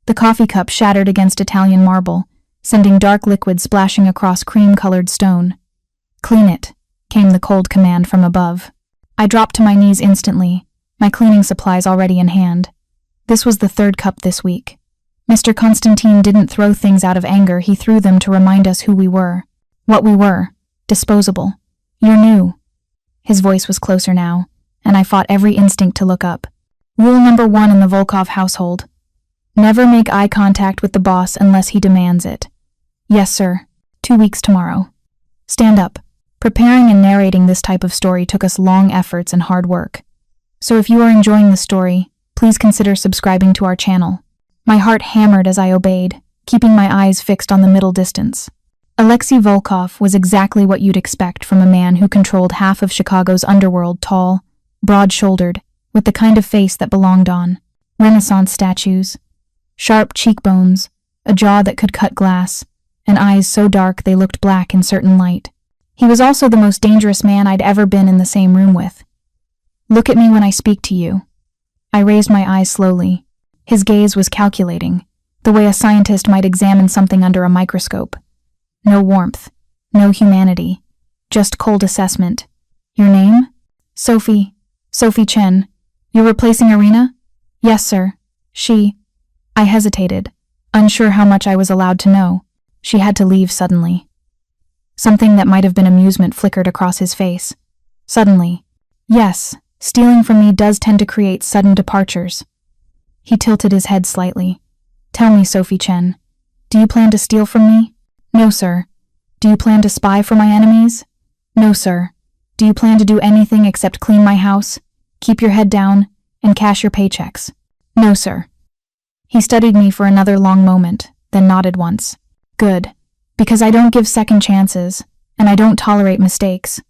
The coffee cup shattered against Italian marble, sending dark liquid splashing across cream-colored stone. "Clean it," came the cold command from above. I dropped to my knees instantly, my cleaning supplies already in hand. This was the third cup this week. Mr. Constantine didn't throw things out of anger, he threw them to remind us who we were. What we were. Disposable. "You're new." His voice was closer now, and I fought every instinct to look up. Rule number 1 in the Volkov household. Never make eye contact with the boss unless he demands it. "Yes, sir. 2 weeks tomorrow." Stand up. Preparing and narrating this type of story took us long efforts and hard work. So if you are enjoying the story, please consider subscribing to our channel. My heart hammered as I obeyed, keeping my eyes fixed on the middle distance. Alexei Volkov was exactly what you'd expect from a man who controlled half of Chicago's underworld, tall, broad-shouldered, with the kind of face that belonged on Renaissance statues, sharp cheekbones, a jaw that could cut glass, and eyes so dark they looked black in certain light. He was also the most dangerous man I'd ever been in the same room with. "Look at me when I speak to you." I raised my eyes slowly. His gaze was calculating, the way a scientist might examine something under a microscope. No warmth, no humanity, just cold assessment. "Your name?" Sophie Chen. "You're replacing Irina?" "Yes, sir. She..." I hesitated, unsure how much I was allowed to know. She had to leave suddenly. Something that might have been amusement flickered across his face. Suddenly. Yes, stealing from me does tend to create sudden departures. He tilted his head slightly. "Tell me, Sophie Chen, do you plan to steal from me?" "No, sir." "Do you plan to spy for my enemies?" "No, sir." "Do you plan to do anything except clean my house, keep your head down, and cash your paychecks?" "No, sir." He studied me for another long moment, then nodded once. "Good. Because I don't give second chances, and I don't tolerate mistakes."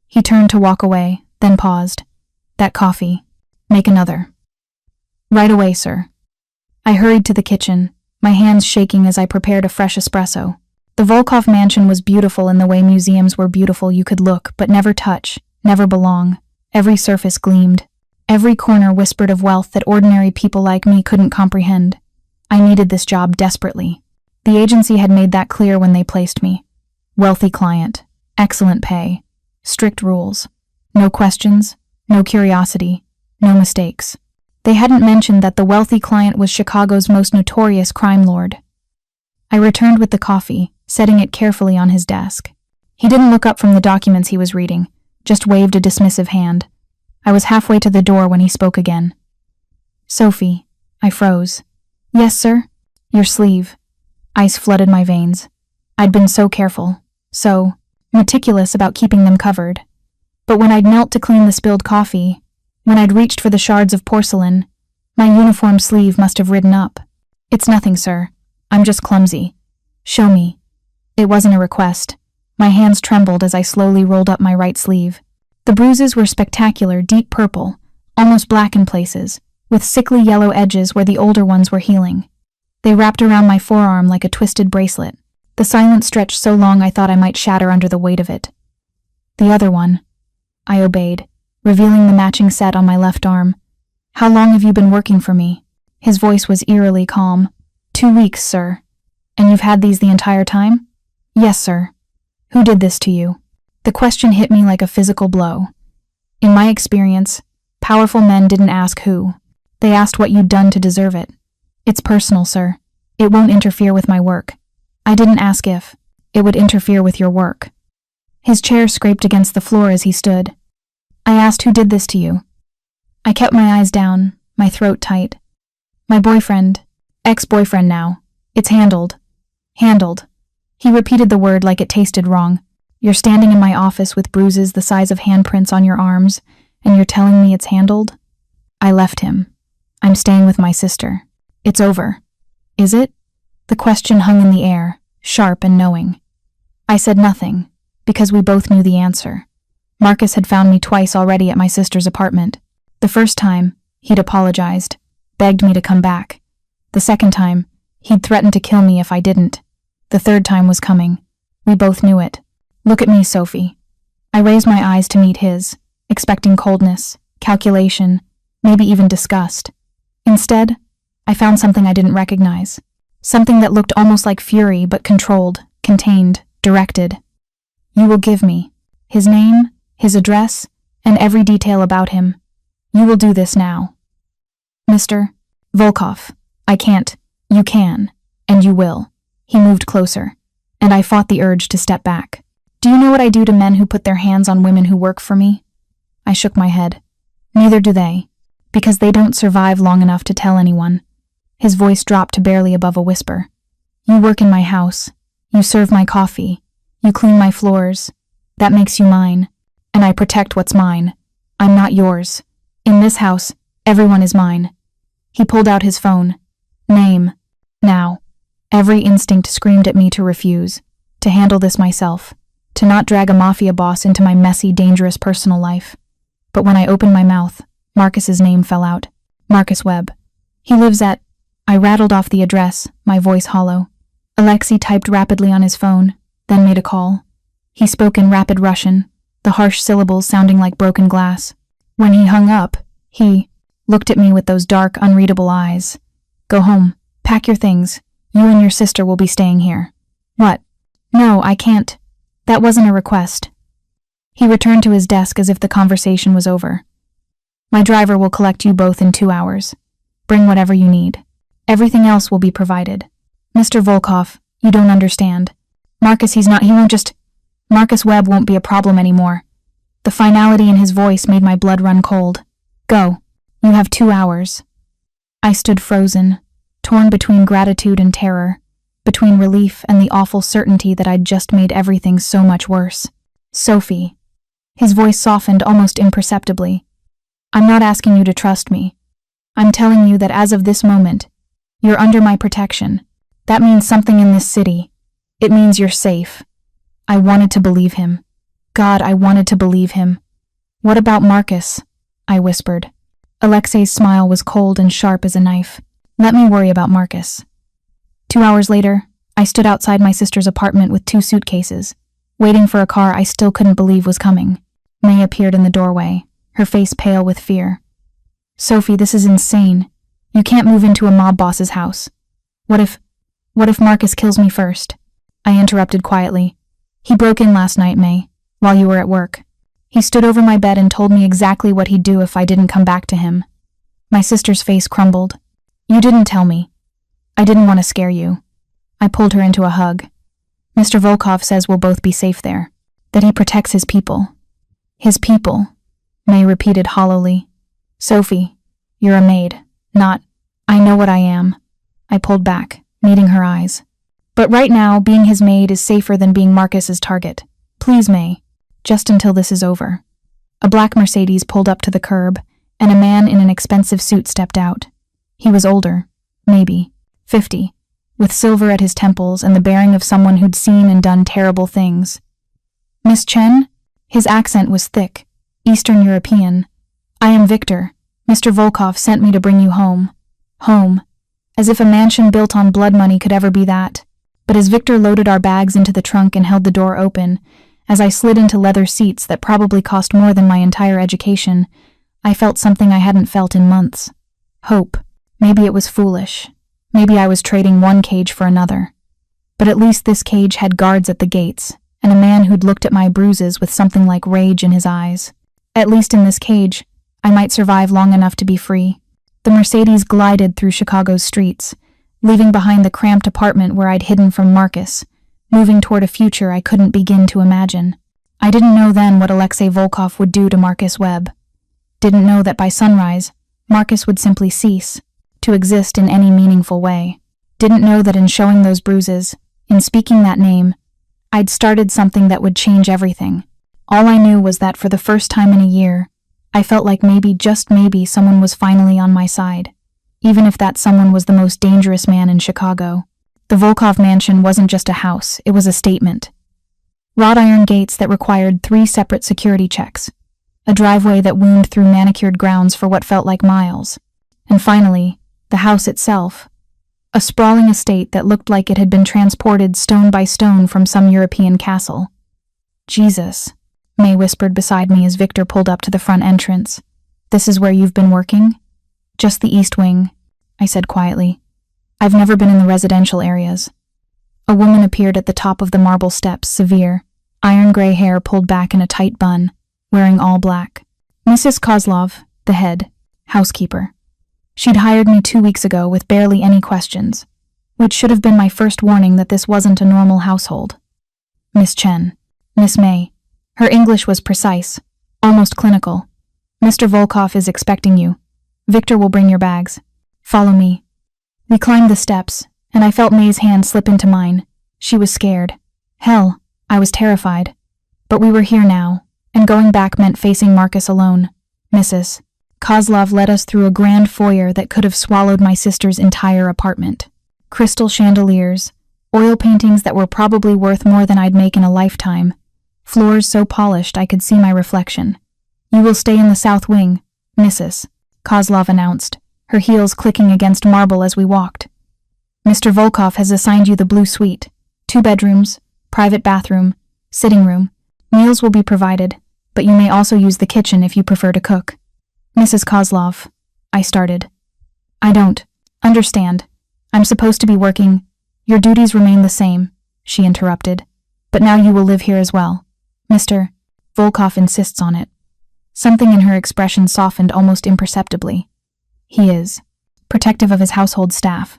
He turned to walk away, then paused. "That coffee. Make another." "Right away, sir." I hurried to the kitchen, my hands shaking as I prepared a fresh espresso. The Volkov mansion was beautiful in the way museums were beautiful. You could look, but never touch, never belong. Every surface gleamed. Every corner whispered of wealth that ordinary people like me couldn't comprehend. I needed this job desperately. The agency had made that clear when they placed me. Wealthy client, excellent pay, strict rules. No questions, no curiosity, no mistakes. They hadn't mentioned that the wealthy client was Chicago's most notorious crime lord. I returned with the coffee, setting it carefully on his desk. He didn't look up from the documents he was reading, just waved a dismissive hand. I was halfway to the door when he spoke again. "Sophie." I froze. "Yes, sir?" "Your sleeve." Ice flooded my veins. I'd been so careful, so meticulous about keeping them covered. But when I'd knelt to clean the spilled coffee, when I'd reached for the shards of porcelain, my uniform sleeve must have ridden up. "It's nothing, sir. I'm just clumsy." "Show me." It wasn't a request. My hands trembled as I slowly rolled up my right sleeve. The bruises were spectacular, deep purple, almost black in places, with sickly yellow edges where the older ones were healing. They wrapped around my forearm like a twisted bracelet. The silence stretched so long I thought I might shatter under the weight of it. "The other one." I obeyed, revealing the matching set on my left arm. "How long have you been working for me?" His voice was eerily calm. 2 weeks, sir." "And you've had these the entire time?" "Yes, sir." "Who did this to you?" The question hit me like a physical blow. In my experience, powerful men didn't ask who. They asked what you'd done to deserve it. "It's personal, sir. It won't interfere with my work." "I didn't ask if it would interfere with your work." His chair scraped against the floor as he stood. "I asked who did this to you." I kept my eyes down, my throat tight. "My boyfriend. Ex-boyfriend now. It's handled." "Handled." He repeated the word like it tasted wrong. "You're standing in my office with bruises the size of handprints on your arms, and you're telling me it's handled?" I left him. "I'm staying with my sister. It's over." "Is it?" The question hung in the air, sharp and knowing. I said nothing, because we both knew the answer. Marcus had found me twice already at my sister's apartment. The first time, he'd apologized, begged me to come back. The second time, he'd threatened to kill me if I didn't. The third time was coming. We both knew it. "Look at me, Sophie." I raised my eyes to meet his, expecting coldness, calculation, maybe even disgust. Instead, I found something I didn't recognize. Something that looked almost like fury, but controlled, contained, directed. You will give me his name, his address, and every detail about him. You will do this now. Mr. Volkov, I can't. You can. And you will. He moved closer, and I fought the urge to step back. Do you know what I do to men who put their hands on women who work for me? I shook my head. Neither do they, because they don't survive long enough to tell anyone. His voice dropped to barely above a whisper. You work in my house. You serve my coffee. You clean my floors. That makes you mine. And I protect what's mine. I'm not yours. In this house, everyone is mine. He pulled out his phone. Name. Now. Every instinct screamed at me to refuse, to handle this myself, to not drag a mafia boss into my messy, dangerous personal life. But when I opened my mouth, Marcus's name fell out. Marcus Webb. He lives at... I rattled off the address, my voice hollow. Alexei typed rapidly on his phone, then made a call. He spoke in rapid Russian, the harsh syllables sounding like broken glass. When he hung up, he looked at me with those dark, unreadable eyes. Go home. Pack your things. You and your sister will be staying here. What? No, I can't. That wasn't a request. He returned to his desk as if the conversation was over. My driver will collect you both in 2 hours. Bring whatever you need. Everything else will be provided. Mr. Volkov, you don't understand. Marcus, he won't just... Marcus Webb won't be a problem anymore. The finality in his voice made my blood run cold. Go. You have 2 hours. I stood frozen, torn between gratitude and terror, between relief and the awful certainty that I'd just made everything so much worse. Sophie. His voice softened almost imperceptibly. I'm not asking you to trust me. I'm telling you that as of this moment, you're under my protection. That means something in this city. It means you're safe. I wanted to believe him. God, I wanted to believe him. What about Marcus? I whispered. Alexei's smile was cold and sharp as a knife. Let me worry about Marcus. 2 hours later, I stood outside my sister's apartment with 2 suitcases, waiting for a car I still couldn't believe was coming. May appeared in the doorway, her face pale with fear. Sophie, this is insane. You can't move into a mob boss's house. What if Marcus kills me first? I interrupted quietly. He broke in last night, May, while you were at work. He stood over my bed and told me exactly what he'd do if I didn't come back to him. My sister's face crumbled. You didn't tell me. I didn't want to scare you. I pulled her into a hug. Mr. Volkov says we'll both be safe there, that he protects his people. His people, May repeated hollowly. Sophie, you're a maid, not... I know what I am. I pulled back, meeting her eyes. But right now, being his maid is safer than being Marcus's target. Please, May, just until this is over. A black Mercedes pulled up to the curb, and a man in an expensive suit stepped out. He was older, maybe 50, with silver at his temples and the bearing of someone who'd seen and done terrible things. Miss Chen? His accent was thick, Eastern European. I am Victor. Mr. Volkov sent me to bring you home. Home. As if a mansion built on blood money could ever be that. But as Victor loaded our bags into the trunk and held the door open, as I slid into leather seats that probably cost more than my entire education, I felt something I hadn't felt in months. Hope. Maybe it was foolish. Maybe I was trading one cage for another. But at least this cage had guards at the gates, and a man who'd looked at my bruises with something like rage in his eyes. At least in this cage, I might survive long enough to be free. The Mercedes glided through Chicago's streets, leaving behind the cramped apartment where I'd hidden from Marcus, moving toward a future I couldn't begin to imagine. I didn't know then what Alexei Volkov would do to Marcus Webb. Didn't know that by sunrise, Marcus would simply cease to exist in any meaningful way. Didn't know that in showing those bruises, in speaking that name, I'd started something that would change everything. All I knew was that for the first time in a year, I felt like maybe, just maybe, someone was finally on my side. Even if that someone was the most dangerous man in Chicago. The Volkov mansion wasn't just a house, it was a statement. Wrought iron gates that required 3 separate security checks. A driveway that wound through manicured grounds for what felt like miles. And finally, the house itself. A sprawling estate that looked like it had been transported stone by stone from some European castle. Jesus, May whispered beside me as Victor pulled up to the front entrance. This is where you've been working? Just the East Wing. I said quietly. I've never been in the residential areas. A woman appeared at the top of the marble steps, severe, iron-gray hair pulled back in a tight bun, wearing all black. Mrs. Kozlov, the head housekeeper. She'd hired me 2 weeks ago with barely any questions, which should have been my first warning that this wasn't a normal household. Miss Chen. Miss May. Her English was precise, almost clinical. Mr. Volkov is expecting you. Victor will bring your bags. Follow me. We climbed the steps, and I felt May's hand slip into mine. She was scared. Hell, I was terrified. But we were here now, and going back meant facing Marcus alone. Mrs. Kozlov led us through a grand foyer that could have swallowed my sister's entire apartment. Crystal chandeliers, oil paintings that were probably worth more than I'd make in a lifetime, floors so polished I could see my reflection. You will stay in the south wing, Mrs. Kozlov announced, her heels clicking against marble as we walked. Mr. Volkov has assigned you the blue suite, 2 bedrooms, private bathroom, sitting room. Meals will be provided, but you may also use the kitchen if you prefer to cook. Mrs. Kozlov, I started. I don't understand. I'm supposed to be working. Your duties remain the same, she interrupted. But now you will live here as well. Mr. Volkov insists on it. Something in her expression softened almost imperceptibly. He is protective of his household staff.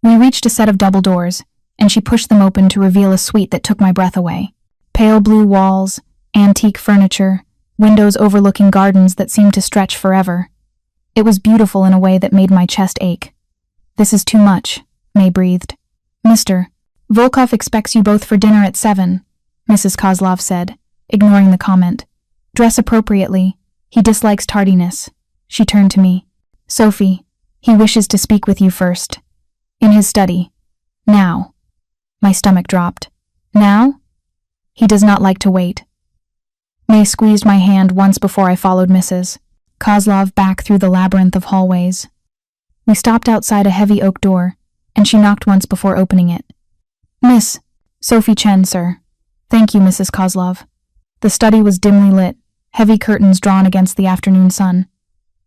We reached a set of double doors, and she pushed them open to reveal a suite that took my breath away. Pale blue walls, antique furniture, windows overlooking gardens that seemed to stretch forever. It was beautiful in a way that made my chest ache. This is too much, May breathed. Mr. Volkov expects you both for dinner at 7, Mrs. Kozlov said, ignoring the comment. Dress appropriately. He dislikes tardiness. She turned to me. Sophie, he wishes to speak with you first. In his study. Now. My stomach dropped. Now? He does not like to wait. May squeezed my hand once before I followed Mrs. Kozlov back through the labyrinth of hallways. We stopped outside a heavy oak door, and she knocked once before opening it. Miss Sophie Chen, sir. Thank you, Mrs. Kozlov. The study was dimly lit, heavy curtains drawn against the afternoon sun.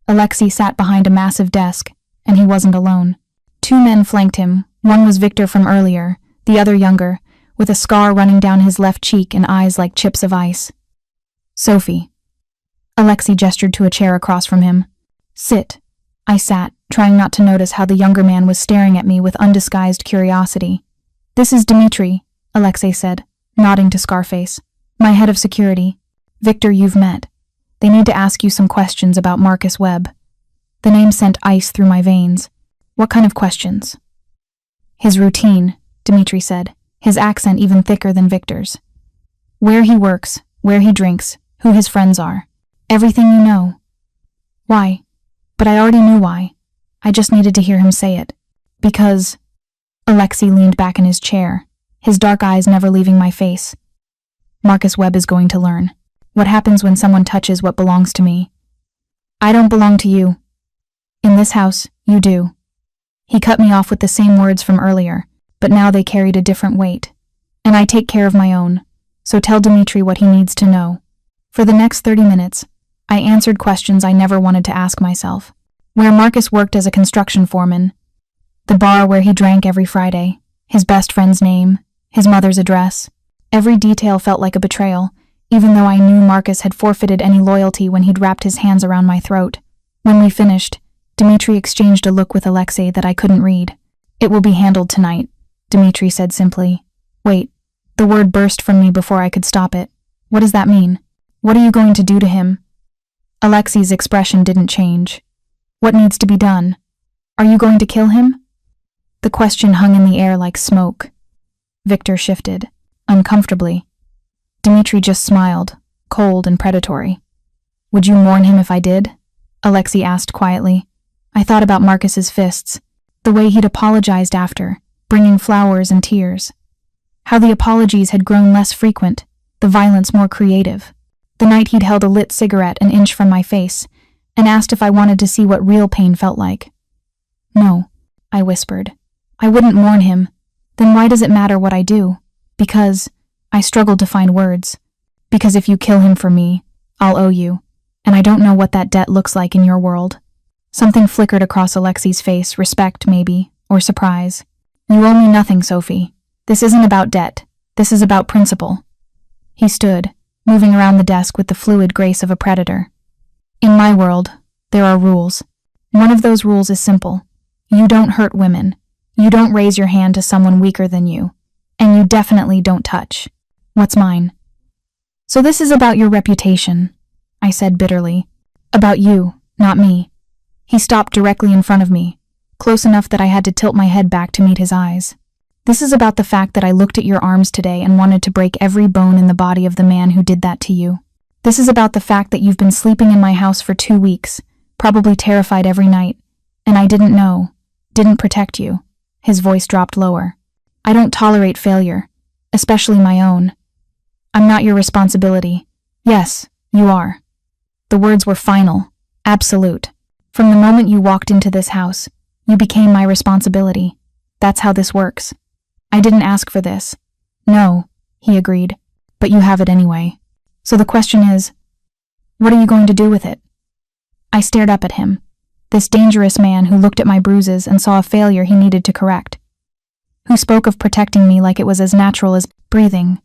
Alexei sat behind a massive desk, and he wasn't alone. 2 men flanked him. One was Victor from earlier, the other younger, with a scar running down his left cheek and eyes like chips of ice. Sophie. Alexei gestured to a chair across from him. Sit. I sat, trying not to notice how the younger man was staring at me with undisguised curiosity. This is Dmitri, Alexei said, nodding to Scarface. My head of security. Victor, you've met. They need to ask you some questions about Marcus Webb. The name sent ice through my veins. What kind of questions? His routine, Dmitri said, his accent even thicker than Victor's. Where he works, where he drinks, who his friends are. Everything you know. Why? But I already knew why. I just needed to hear him say it. Because... Alexei leaned back in his chair, his dark eyes never leaving my face. Marcus Webb is going to learn. What happens when someone touches what belongs to me? I don't belong to you. In this house, you do. He cut me off with the same words from earlier, but now they carried a different weight. And I take care of my own, so tell Dmitri what he needs to know. For the next 30 minutes, I answered questions I never wanted to ask myself. Where Marcus worked as a construction foreman, the bar where he drank every Friday, his best friend's name, his mother's address. Every detail felt like a betrayal, even though I knew Marcus had forfeited any loyalty when he'd wrapped his hands around my throat. When we finished, Dmitri exchanged a look with Alexei that I couldn't read. It will be handled tonight, Dmitri said simply. Wait, the word burst from me before I could stop it. What does that mean? What are you going to do to him? Alexei's expression didn't change. What needs to be done? Are you going to kill him? The question hung in the air like smoke. Victor shifted, uncomfortably. Dmitri just smiled, cold and predatory. Would you mourn him if I did? Alexei asked quietly. I thought about Marcus's fists, the way he'd apologized after, bringing flowers and tears. How the apologies had grown less frequent, the violence more creative. The night he'd held a lit cigarette an inch from my face and asked if I wanted to see what real pain felt like. No, I whispered. I wouldn't mourn him. Then why does it matter what I do? Because, I struggled to find words. Because if you kill him for me, I'll owe you. And I don't know what that debt looks like in your world. Something flickered across Alexei's face, respect, maybe, or surprise. You owe me nothing, Sophie. This isn't about debt. This is about principle. He stood, moving around the desk with the fluid grace of a predator. In my world, there are rules. One of those rules is simple. You don't hurt women. You don't raise your hand to someone weaker than you. And you definitely don't touch what's mine. So this is about your reputation, I said bitterly. About you, not me. He stopped directly in front of me, close enough that I had to tilt my head back to meet his eyes. This is about the fact that I looked at your arms today and wanted to break every bone in the body of the man who did that to you. This is about the fact that you've been sleeping in my house for 2 weeks, probably terrified every night, and I didn't know, didn't protect you. His voice dropped lower. I don't tolerate failure, especially my own. I'm not your responsibility. Yes, you are. The words were final, absolute. From the moment you walked into this house, you became my responsibility. That's how this works. I didn't ask for this. No, he agreed, but you have it anyway. So the question is, what are you going to do with it? I stared up at him, this dangerous man who looked at my bruises and saw a failure he needed to correct, who spoke of protecting me like it was as natural as breathing.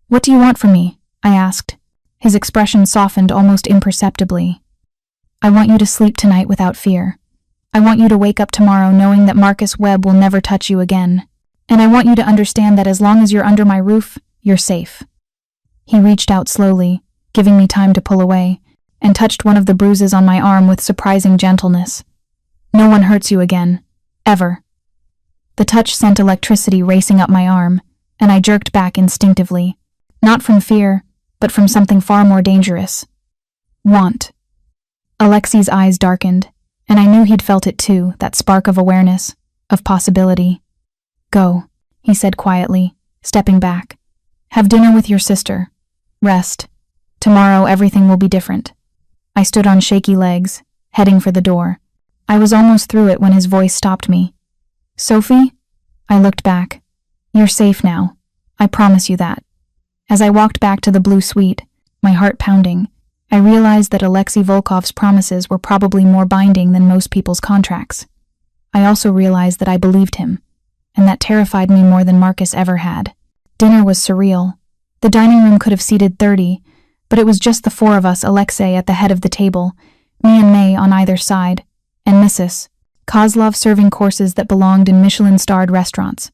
What do you want from me? I asked. His expression softened almost imperceptibly. I want you to sleep tonight without fear. I want you to wake up tomorrow knowing that Marcus Webb will never touch you again. And I want you to understand that as long as you're under my roof, you're safe. He reached out slowly, giving me time to pull away, and touched one of the bruises on my arm with surprising gentleness. No one hurts you again. Ever. The touch sent electricity racing up my arm, and I jerked back instinctively. Not from fear, but from something far more dangerous. Want. Alexei's eyes darkened, and I knew he'd felt it too, that spark of awareness, of possibility. Go, he said quietly, stepping back. Have dinner with your sister. Rest. Tomorrow everything will be different. I stood on shaky legs, heading for the door. I was almost through it when his voice stopped me. Sophie? I looked back. You're safe now. I promise you that. As I walked back to the blue suite, my heart pounding, I realized that Alexei Volkov's promises were probably more binding than most people's contracts. I also realized that I believed him, and that terrified me more than Marcus ever had. Dinner was surreal. The dining room could have seated 30, but it was just the 4 of us, Alexei at the head of the table, me and May on either side, and Mrs. Kozlov serving courses that belonged in Michelin-starred restaurants.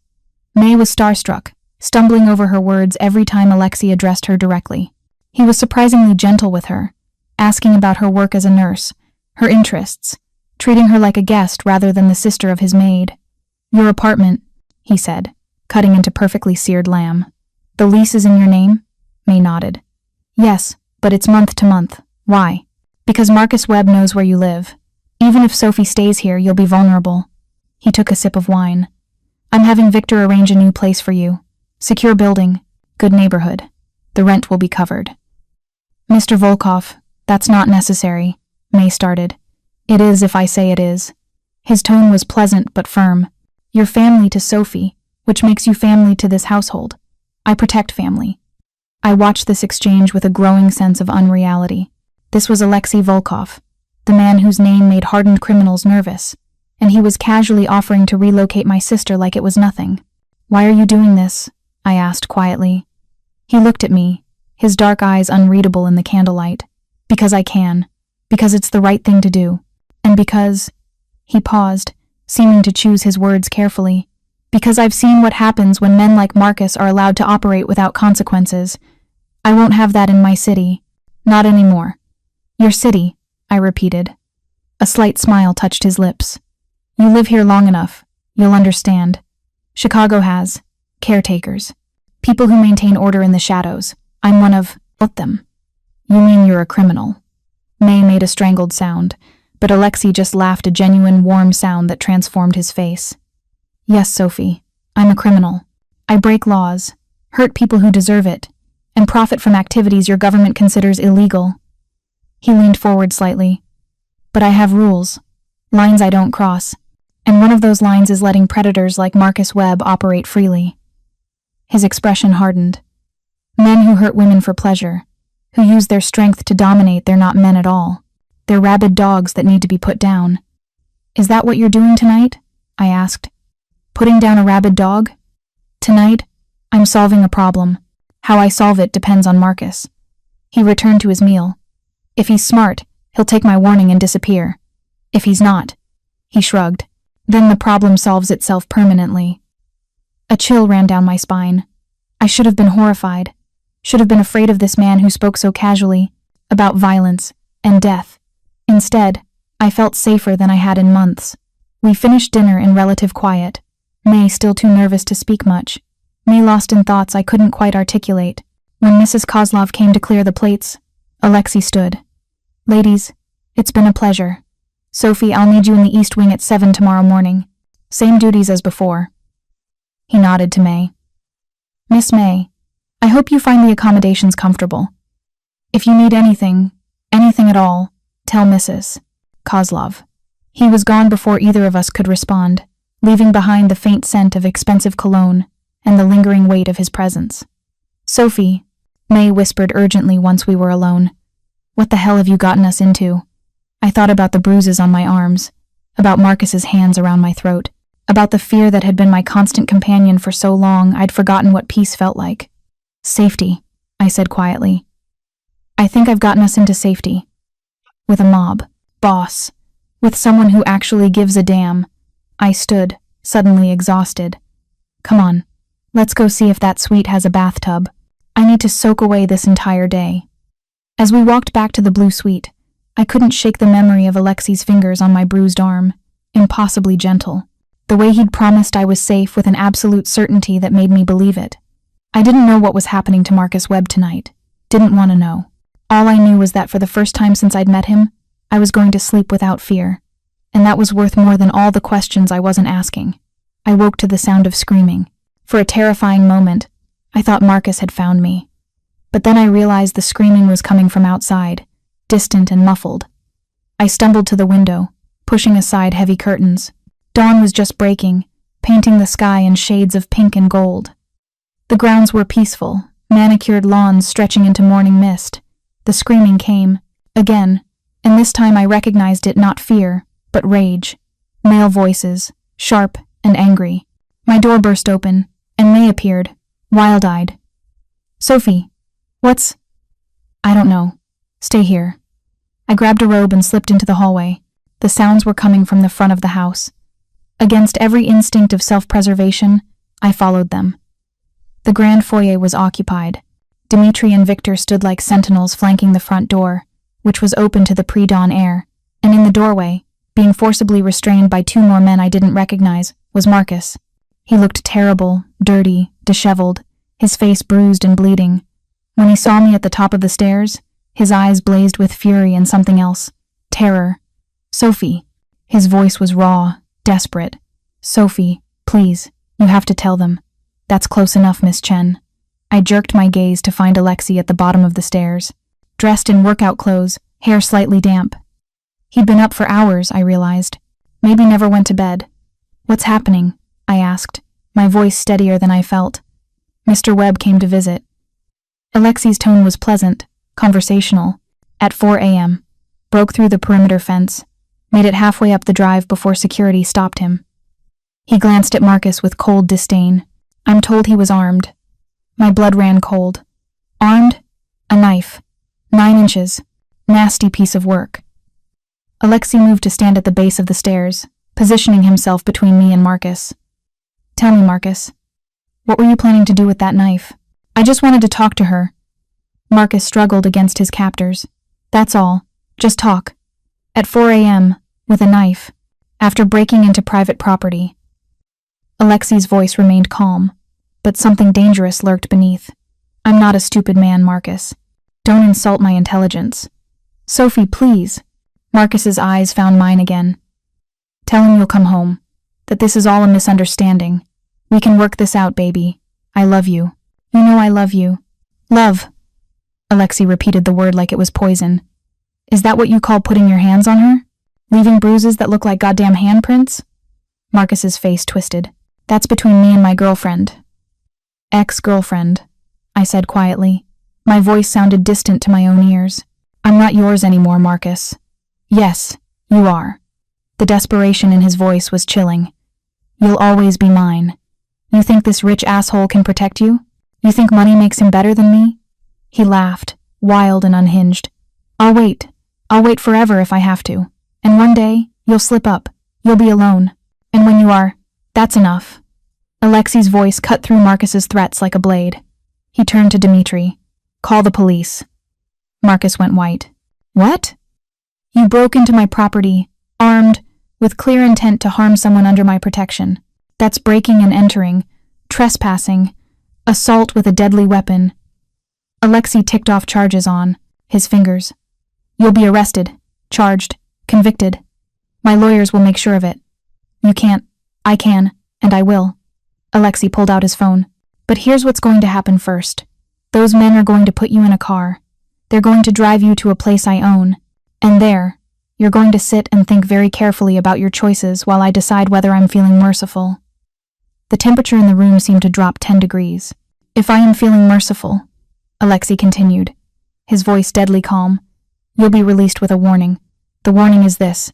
May was starstruck, stumbling over her words every time Alexei addressed her directly. He was surprisingly gentle with her, asking about her work as a nurse, her interests, treating her like a guest rather than the sister of his maid. Your apartment, he said, cutting into perfectly seared lamb. The lease is in your name? May nodded. Yes, but it's month to month. Why? Because Marcus Webb knows where you live. Even if Sophie stays here, you'll be vulnerable. He took a sip of wine. I'm having Victor arrange a new place for you. Secure building, good neighborhood. The rent will be covered. Mr. Volkov, that's not necessary, May started. It is if I say it is. His tone was pleasant but firm. You're family to Sophie, which makes you family to this household. I protect family. I watched this exchange with a growing sense of unreality. This was Alexei Volkov, the man whose name made hardened criminals nervous, and he was casually offering to relocate my sister like it was nothing. Why are you doing this? I asked quietly. He looked at me, his dark eyes unreadable in the candlelight. Because I can. Because it's the right thing to do. And because... He paused, seeming to choose his words carefully. Because I've seen what happens when men like Marcus are allowed to operate without consequences. I won't have that in my city. Not anymore. Your city, I repeated. A slight smile touched his lips. You live here long enough. You'll understand. Chicago has caretakers. People who maintain order in the shadows. I'm one of them. You mean you're a criminal? May made a strangled sound, but Alexei just laughed, a genuine, warm sound that transformed his face. Yes, Sophie, I'm a criminal. I break laws, hurt people who deserve it, and profit from activities your government considers illegal. He leaned forward slightly. But I have rules, lines I don't cross, and one of those lines is letting predators like Marcus Webb operate freely. His expression hardened. Men who hurt women for pleasure, who use their strength to dominate, they're not men at all. They're rabid dogs that need to be put down. Is that what you're doing tonight? I asked. Putting down a rabid dog? Tonight, I'm solving a problem. How I solve it depends on Marcus. He returned to his meal. If he's smart, he'll take my warning and disappear. If he's not, he shrugged. Then the problem solves itself permanently. A chill ran down my spine. I should have been horrified. Should have been afraid of this man who spoke so casually about violence and death. Instead, I felt safer than I had in months. We finished dinner in relative quiet. May still too nervous to speak much. Me lost in thoughts I couldn't quite articulate. When Mrs. Kozlov came to clear the plates, Alexei stood. Ladies, it's been a pleasure. Sophie, I'll need you in the East Wing at 7 tomorrow morning. Same duties as before. He nodded to May. Miss May, I hope you find the accommodations comfortable. If you need anything at all, tell Mrs. Kozlov. He was gone before either of us could respond, leaving behind the faint scent of expensive cologne and the lingering weight of his presence. Sophie, May whispered urgently once we were alone. What the hell have you gotten us into? I thought about the bruises on my arms, about Marcus's hands around my throat, about the fear that had been my constant companion for so long I'd forgotten what peace felt like. Safety, I said quietly. I think I've gotten us into safety. With a mob, boss, with someone who actually gives a damn. I stood, suddenly exhausted. Come on, let's go see if that suite has a bathtub. I need to soak away this entire day. As we walked back to the blue suite, I couldn't shake the memory of Alexei's fingers on my bruised arm, impossibly gentle. The way he'd promised I was safe with an absolute certainty that made me believe it. I didn't know what was happening to Marcus Webb tonight. Didn't want to know. All I knew was that for the first time since I'd met him, I was going to sleep without fear. And that was worth more than all the questions I wasn't asking. I woke to the sound of screaming. For a terrifying moment, I thought Marcus had found me. But then I realized the screaming was coming from outside, distant and muffled. I stumbled to the window, pushing aside heavy curtains. Dawn was just breaking, painting the sky in shades of pink and gold. The grounds were peaceful, manicured lawns stretching into morning mist. The screaming came, again, and this time I recognized it not fear, but rage. Male voices, sharp and angry. My door burst open, and May appeared, wild-eyed. Sophie, what's... I don't know. Stay here. I grabbed a robe and slipped into the hallway. The sounds were coming from the front of the house. Against every instinct of self-preservation, I followed them. The grand foyer was occupied. Dmitri and Victor stood like sentinels flanking the front door, which was open to the pre-dawn air, and in the doorway, being forcibly restrained by 2 more men I didn't recognize, was Marcus. He looked terrible, dirty, disheveled, his face bruised and bleeding. When he saw me at the top of the stairs, his eyes blazed with fury and something else, terror. Sophie. His voice was raw, desperate. Sophie, please, you have to tell them. That's close enough, Miss Chen. I jerked my gaze to find Alexei at the bottom of the stairs, dressed in workout clothes, hair slightly damp. He'd been up for hours, I realized. Maybe never went to bed. What's happening? I asked, my voice steadier than I felt. Mr. Webb came to visit. Alexei's tone was pleasant, conversational. At 4 a.m., broke through the perimeter fence, made it halfway up the drive before security stopped him. He glanced at Marcus with cold disdain. I'm told he was armed. My blood ran cold. Armed? A knife. 9 inches. Nasty piece of work. Alexei moved to stand at the base of the stairs, positioning himself between me and Marcus. Tell me, Marcus, what were you planning to do with that knife? I just wanted to talk to her. Marcus struggled against his captors. That's all. Just talk. At 4 a.m., with a knife, after breaking into private property. Alexei's voice remained calm, but something dangerous lurked beneath. I'm not a stupid man, Marcus. Don't insult my intelligence. Sophie, please. Marcus's eyes found mine again. Tell him you'll come home, that this is all a misunderstanding. We can work this out, baby. I love you. You know I love you. Love. Alexei repeated the word like it was poison. Is that what you call putting your hands on her? Leaving bruises that look like goddamn handprints? Marcus's face twisted. That's between me and my girlfriend. Ex-girlfriend, I said quietly. My voice sounded distant to my own ears. I'm not yours anymore, Marcus. Yes, you are. The desperation in his voice was chilling. You'll always be mine. You think this rich asshole can protect you? You think money makes him better than me? He laughed, wild and unhinged. I'll wait. I'll wait forever if I have to. And one day, you'll slip up. You'll be alone. And when you are, that's enough. Alexei's voice cut through Marcus's threats like a blade. He turned to Dmitri. Call the police. Marcus went white. What? You broke into my property, armed, with clear intent to harm someone under my protection. That's breaking and entering, trespassing, assault with a deadly weapon. Alexei ticked off charges on his fingers. You'll be arrested, charged, convicted. My lawyers will make sure of it. You can't. I can, and I will. Alexei pulled out his phone. But here's what's going to happen first. Those men are going to put you in a car. They're going to drive you to a place I own. And there, you're going to sit and think very carefully about your choices while I decide whether I'm feeling merciful. The temperature in the room seemed to drop 10 degrees. If I am feeling merciful, Alexei continued, his voice deadly calm, you'll be released with a warning. The warning is this.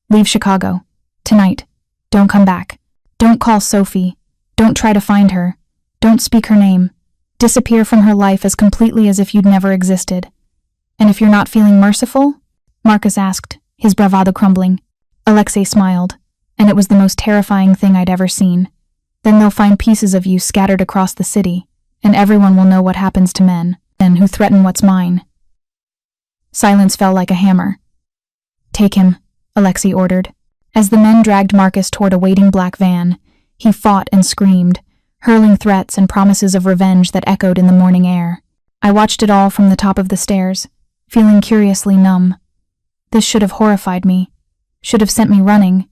Leave Chicago. Tonight. Don't come back. Don't call Sophie. Don't try to find her. Don't speak her name. Disappear from her life as completely as if you'd never existed. And if you're not feeling merciful? Marcus asked, his bravado crumbling. Alexei smiled, and it was the most terrifying thing I'd ever seen. Then they'll find pieces of you scattered across the city, and everyone will know what happens to men who threaten what's mine. Silence fell like a hammer. Take him, Alexei ordered. As the men dragged Marcus toward a waiting black van, he fought and screamed, hurling threats and promises of revenge that echoed in the morning air. I watched it all from the top of the stairs, feeling curiously numb. This should have horrified me, should have sent me running.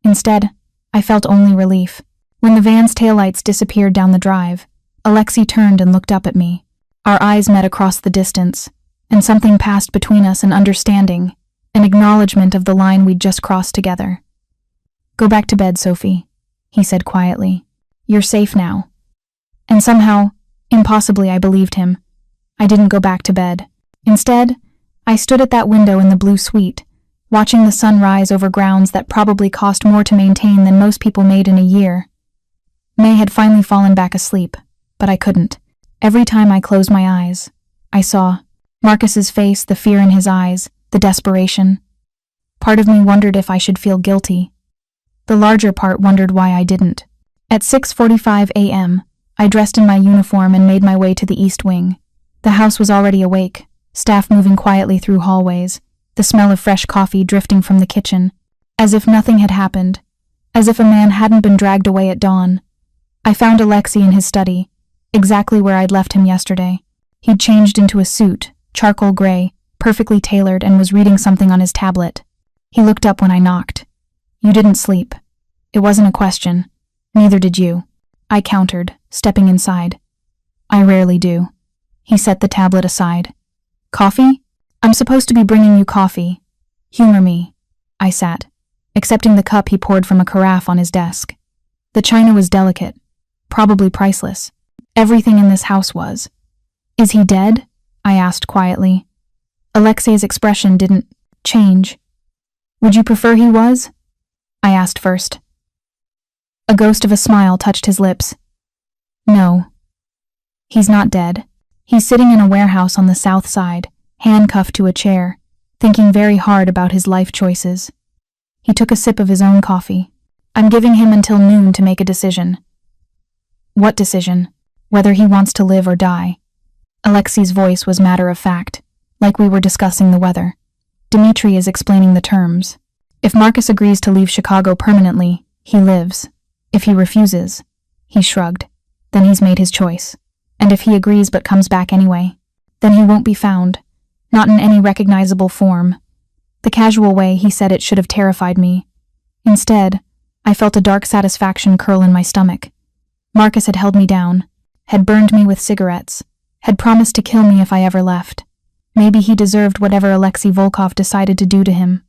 Instead, I felt only relief. When the van's taillights disappeared down the drive, Alexei turned and looked up at me. Our eyes met across the distance, and something passed between us, an understanding, an acknowledgement of the line we'd just crossed together. Go back to bed, Sophie, he said quietly. You're safe now. And somehow, impossibly, I believed him. I didn't go back to bed. Instead, I stood at that window in the blue suite, watching the sun rise over grounds that probably cost more to maintain than most people made in a year. May had finally fallen back asleep, but I couldn't. Every time I closed my eyes, I saw Marcus's face, the fear in his eyes, the desperation. Part of me wondered if I should feel guilty. The larger part wondered why I didn't. At 6:45 a.m., I dressed in my uniform and made my way to the East Wing. The house was already awake, staff moving quietly through hallways, the smell of fresh coffee drifting from the kitchen, as if nothing had happened, as if a man hadn't been dragged away at dawn. I found Alexei in his study, exactly where I'd left him yesterday. He'd changed into a suit, charcoal gray, perfectly tailored, and was reading something on his tablet. He looked up when I knocked. You didn't sleep. It wasn't a question. Neither did you. I countered, stepping inside. I rarely do. He set the tablet aside. Coffee? I'm supposed to be bringing you coffee. Humor me. I sat, accepting the cup he poured from a carafe on his desk. The china was delicate, probably priceless. Everything in this house was. Is he dead? I asked quietly. Alexei's expression didn't change. Would you prefer he was? I asked first. A ghost of a smile touched his lips. No. He's not dead. He's sitting in a warehouse on the south side, handcuffed to a chair, thinking very hard about his life choices. He took a sip of his own coffee. I'm giving him until noon to make a decision. What decision? Whether he wants to live or die. Alexei's voice was matter of fact, like we were discussing the weather. Dmitri is explaining the terms. If Marcus agrees to leave Chicago permanently, he lives. If he refuses, he shrugged, then he's made his choice. And if he agrees but comes back anyway, then he won't be found, not in any recognizable form. The casual way he said it should have terrified me. Instead, I felt a dark satisfaction curl in my stomach. Marcus had held me down, had burned me with cigarettes, had promised to kill me if I ever left. Maybe he deserved whatever Alexei Volkov decided to do to him.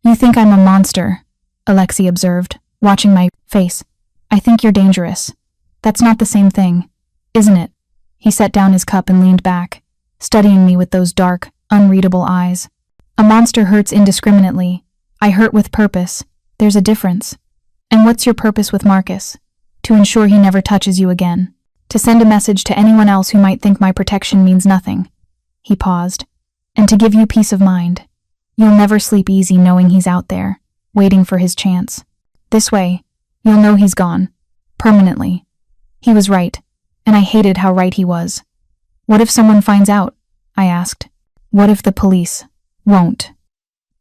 You think I'm a monster, Alexei observed, watching my face. I think you're dangerous. That's not the same thing, isn't it? He set down his cup and leaned back, studying me with those dark, unreadable eyes. A monster hurts indiscriminately. I hurt with purpose, There's a difference. And what's your purpose with Marcus? To ensure he never touches you again. To send a message to anyone else who might think my protection means nothing. He paused. And to give you peace of mind. You'll never sleep easy knowing he's out there, waiting for his chance. This way, you'll know he's gone. Permanently. He was right, and I hated how right he was. What if someone finds out? I asked. What if the police won't?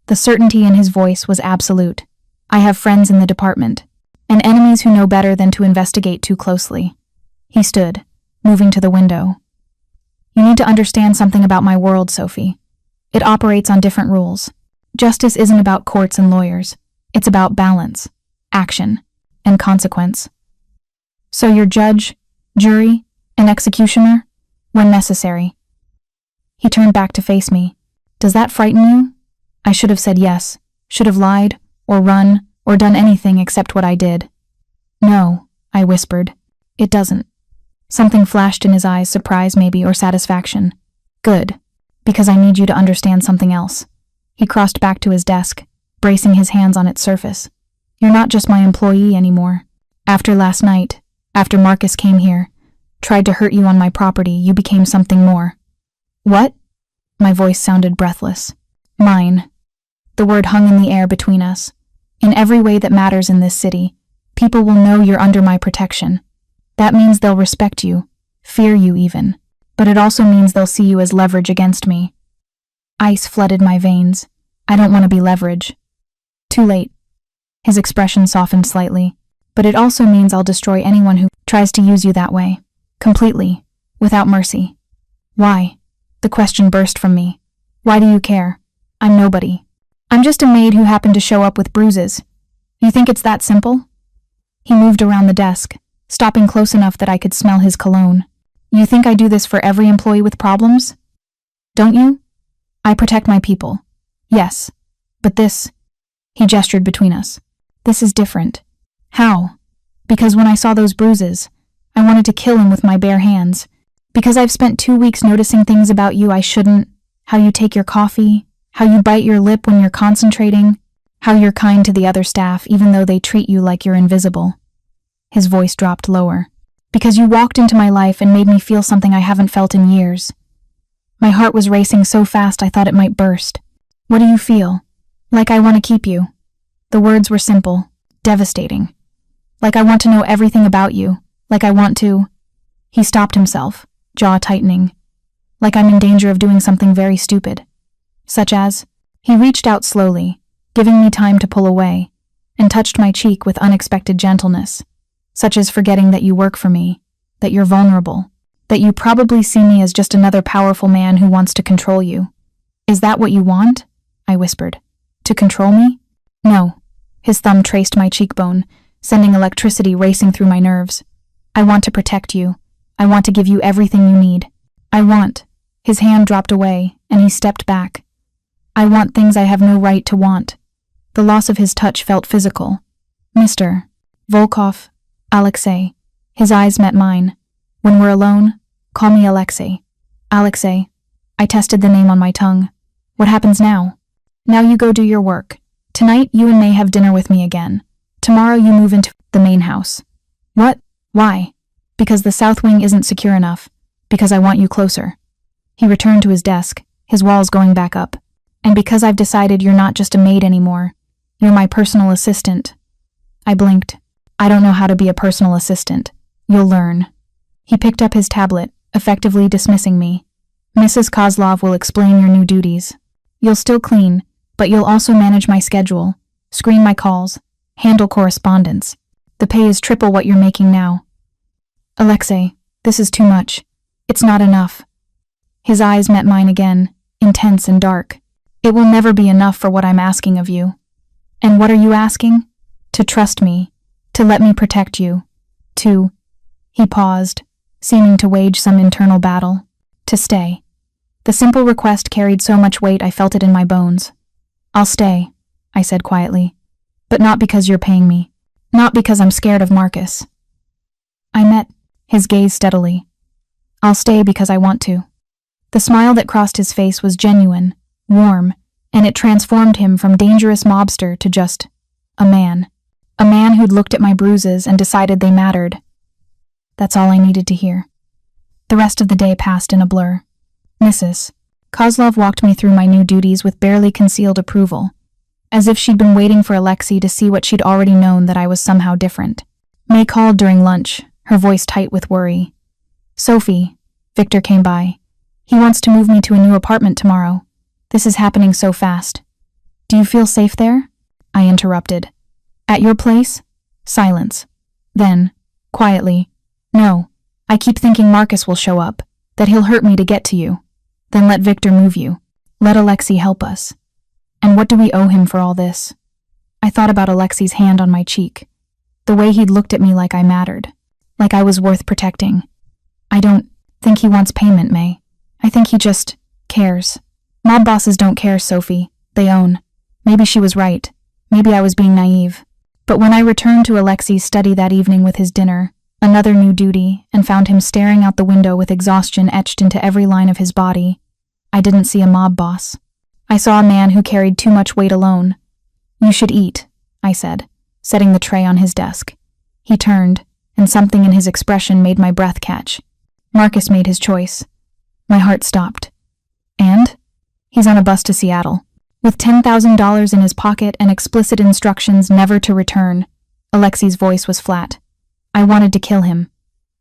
The certainty in his voice was absolute. I have friends in the department, and enemies who know better than to investigate too closely. He stood, moving to the window. You need to understand something about my world, Sophie. It operates on different rules. Justice isn't about courts and lawyers. It's about balance, action, and consequence. So you're judge, jury, and executioner, when necessary. He turned back to face me. Does that frighten you? I should have said yes, should have lied, or run, or done anything except what I did. No, I whispered. It doesn't. Something flashed in his eyes, surprise maybe, or satisfaction. Good, because I need you to understand something else. He crossed back to his desk, bracing his hands on its surface. You're not just my employee anymore. After last night, after Marcus came here, tried to hurt you on my property, you became something more. What? My voice sounded breathless. Mine. The word hung in the air between us. In every way that matters in this city, people will know you're under my protection. That means they'll respect you, fear you even. But it also means they'll see you as leverage against me. Ice flooded my veins. I don't want to be leverage. Too late. His expression softened slightly. But it also means I'll destroy anyone who tries to use you that way. Completely. Without mercy. Why? The question burst from me. Why do you care? I'm nobody. I'm just a maid who happened to show up with bruises. You think it's that simple? He moved around the desk, stopping close enough that I could smell his cologne. You think I do this for every employee with problems? Don't you? I protect my people. Yes. But this... He gestured between us. This is different. How? Because when I saw those bruises, I wanted to kill him with my bare hands. Because I've spent 2 weeks noticing things about you I shouldn't. How you take your coffee, how you bite your lip when you're concentrating, how you're kind to the other staff even though they treat you like you're invisible. His voice dropped lower. Because you walked into my life and made me feel something I haven't felt in years. My heart was racing so fast I thought it might burst. What do you feel? Like I want to keep you. The words were simple, devastating. Like I want to know everything about you. Like I want to... He stopped himself, jaw tightening. Like I'm in danger of doing something very stupid. Such as... He reached out slowly, giving me time to pull away, and touched my cheek with unexpected gentleness. Such as forgetting that you work for me, that you're vulnerable, that you probably see me as just another powerful man who wants to control you. Is that what you want? I whispered. To control me? No. His thumb traced my cheekbone, sending electricity racing through my nerves. I want to protect you. I want to give you everything you need. I want. His hand dropped away, and he stepped back. I want things I have no right to want. The loss of his touch felt physical. Mr. Volkov, Alexei. His eyes met mine. When we're alone, call me Alexei. Alexei. I tested the name on my tongue. What happens now? Now you go do your work. Tonight you and May have dinner with me again. Tomorrow you move into the main house. What? Why? Because the south wing isn't secure enough. Because I want you closer. He returned to his desk, his walls going back up. And because I've decided you're not just a maid anymore. You're my personal assistant. I blinked. I don't know how to be a personal assistant. You'll learn. He picked up his tablet, effectively dismissing me. Mrs. Kozlov will explain your new duties. You'll still clean, but you'll also manage my schedule, screen my calls, handle correspondence. The pay is triple what you're making now. Alexei, this is too much. It's not enough. His eyes met mine again, intense and dark. It will never be enough for what I'm asking of you. And what are you asking? To trust me. To let me protect you. To... He paused, seeming to wage some internal battle. To stay. The simple request carried so much weight I felt it in my bones. I'll stay, I said quietly. But not because you're paying me. Not because I'm scared of Marcus. I met his gaze steadily. I'll stay because I want to. The smile that crossed his face was genuine, warm, and it transformed him from dangerous mobster to just A man. A man who'd looked at my bruises and decided they mattered. That's all I needed to hear. The rest of the day passed in a blur. Mrs. Kozlov walked me through my new duties with barely concealed approval, as if she'd been waiting for Alexei to see what she'd already known, that I was somehow different. May called during lunch, her voice tight with worry. Sophie, Victor came by. He wants to move me to a new apartment tomorrow. This is happening so fast. Do you feel safe there? I interrupted. At your place? Silence. Then, quietly, no, I keep thinking Marcus will show up, that he'll hurt me to get to you. Then let Victor move you. Let Alexei help us. And what do we owe him for all this? I thought about Alexei's hand on my cheek, the way he'd looked at me like I mattered, like I was worth protecting. I don't think he wants payment, May. I think he just cares. Mob bosses don't care, Sophie. They own. Maybe she was right. Maybe I was being naive. But when I returned to Alexei's study that evening with his dinner, another new duty, and found him staring out the window with exhaustion etched into every line of his body, I didn't see a mob boss. I saw a man who carried too much weight alone. You should eat, I said, setting the tray on his desk. He turned, and something in his expression made my breath catch. Marcus made his choice. My heart stopped. And? He's on a bus to Seattle, with $10,000 in his pocket and explicit instructions never to return. Alexei's voice was flat. I wanted to kill him.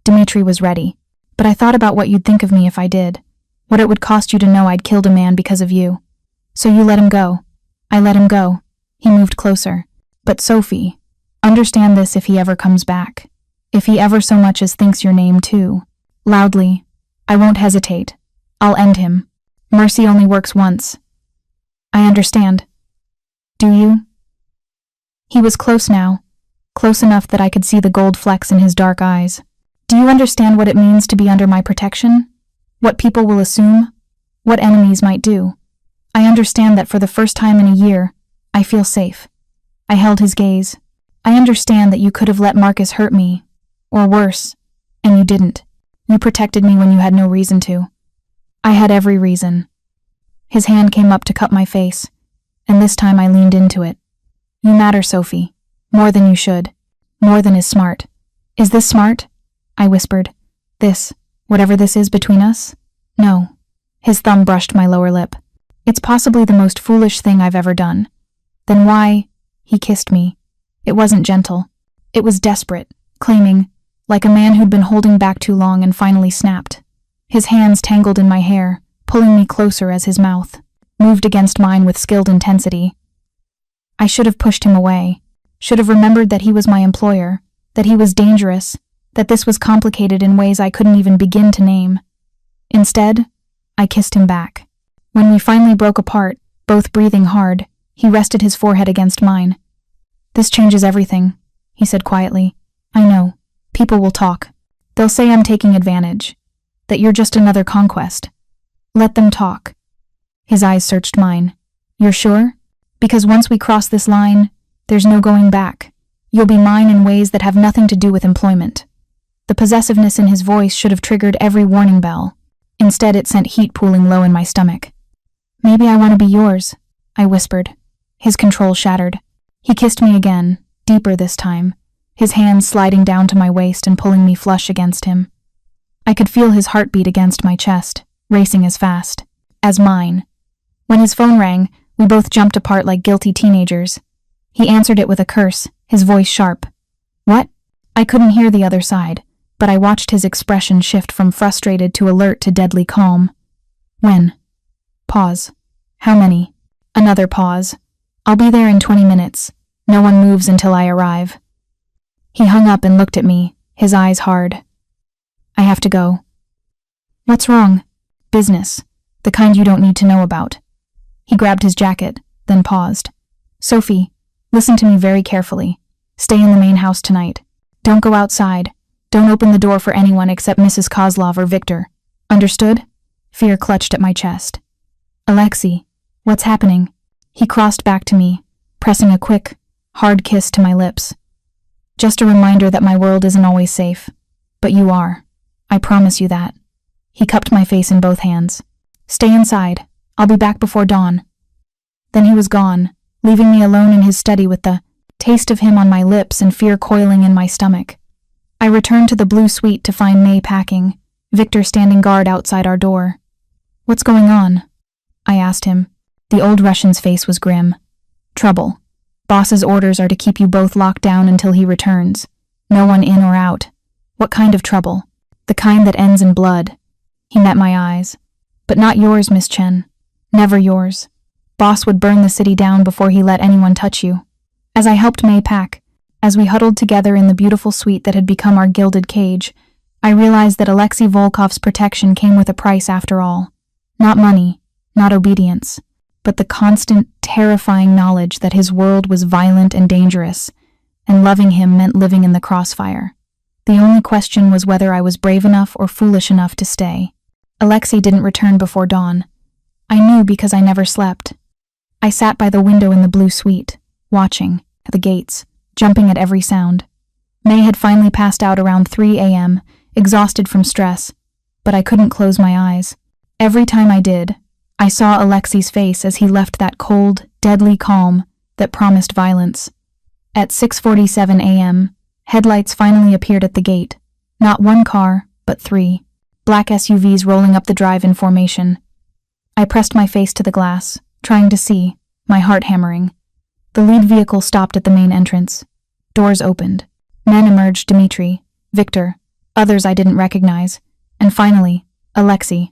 Dmitri was ready. But I thought about what you'd think of me if I did. What it would cost you to know I'd killed a man because of you. So you let him go. I let him go. He moved closer. But Sophie, understand this if he ever comes back. If he ever so much as thinks your name too. Loudly. I won't hesitate. I'll end him. Mercy only works once. I understand. Do you? He was close now. Close enough that I could see the gold flecks in his dark eyes. Do you understand what it means to be under my protection? What people will assume? What enemies might do? I understand that for the first time in a year, I feel safe. I held his gaze. I understand that you could have let Marcus hurt me, or worse, and you didn't. You protected me when you had no reason to. I had every reason. His hand came up to cup my face, and this time I leaned into it. You matter, Sophie. More than you should. More than is smart. Is this smart? I whispered. This, whatever this is between us? No. His thumb brushed my lower lip. It's possibly the most foolish thing I've ever done. Then why? He kissed me. It wasn't gentle. It was desperate, claiming, like a man who'd been holding back too long and finally snapped. His hands tangled in my hair, pulling me closer as his mouth moved against mine with skilled intensity. I should have pushed him away. Should have remembered that he was my employer, that he was dangerous, that this was complicated in ways I couldn't even begin to name. Instead, I kissed him back. When we finally broke apart, both breathing hard, he rested his forehead against mine. This changes everything, he said quietly. I know. People will talk. They'll say I'm taking advantage, that you're just another conquest. Let them talk. His eyes searched mine. You're sure? Because once we cross this line, there's no going back. You'll be mine in ways that have nothing to do with employment. The possessiveness in his voice should have triggered every warning bell. Instead, it sent heat pooling low in my stomach. Maybe I want to be yours, I whispered. His control shattered. He kissed me again, deeper this time, his hands sliding down to my waist and pulling me flush against him. I could feel his heartbeat against my chest, racing as fast as mine. When his phone rang, we both jumped apart like guilty teenagers. He answered it with a curse, his voice sharp. What? I couldn't hear the other side, but I watched his expression shift from frustrated to alert to deadly calm. When? Pause. How many? Another pause. I'll be there in 20 minutes. No one moves until I arrive. He hung up and looked at me, his eyes hard. I have to go. What's wrong? Business. The kind you don't need to know about. He grabbed his jacket, then paused. Sophie, listen to me very carefully. Stay in the main house tonight. Don't go outside. Don't open the door for anyone except Mrs. Kozlov or Victor. Understood? Fear clutched at my chest. Alexei, what's happening? He crossed back to me, pressing a quick, hard kiss to my lips. Just a reminder that my world isn't always safe. But you are. I promise you that. He cupped my face in both hands. Stay inside. I'll be back before dawn. Then he was gone, leaving me alone in his study with the taste of him on my lips and fear coiling in my stomach. I returned to the blue suite to find May packing, Victor standing guard outside our door. "What's going on?" I asked him. The old Russian's face was grim. "Trouble. Boss's orders are to keep you both locked down until he returns. No one in or out." "What kind of trouble?" "The kind that ends in blood." He met my eyes. "But not yours, Miss Chen. Never yours. Boss would burn the city down before he let anyone touch you." As I helped May pack, as we huddled together in the beautiful suite that had become our gilded cage, I realized that Alexei Volkov's protection came with a price after all. Not money, not obedience, but the constant, terrifying knowledge that his world was violent and dangerous, and loving him meant living in the crossfire. The only question was whether I was brave enough or foolish enough to stay. Alexei didn't return before dawn. I knew because I never slept. I sat by the window in the blue suite, watching, at the gates, jumping at every sound. May had finally passed out around 3 a.m., exhausted from stress, but I couldn't close my eyes. Every time I did, I saw Alexei's face as he left that cold, deadly calm that promised violence. At 6:47 a.m., headlights finally appeared at the gate. Not one car, but 3. Black SUVs rolling up the drive in formation. I pressed my face to the glass, trying to see, my heart hammering. The lead vehicle stopped at the main entrance. Doors opened. Men emerged: Dmitri, Victor, others I didn't recognize, and finally, Alexei.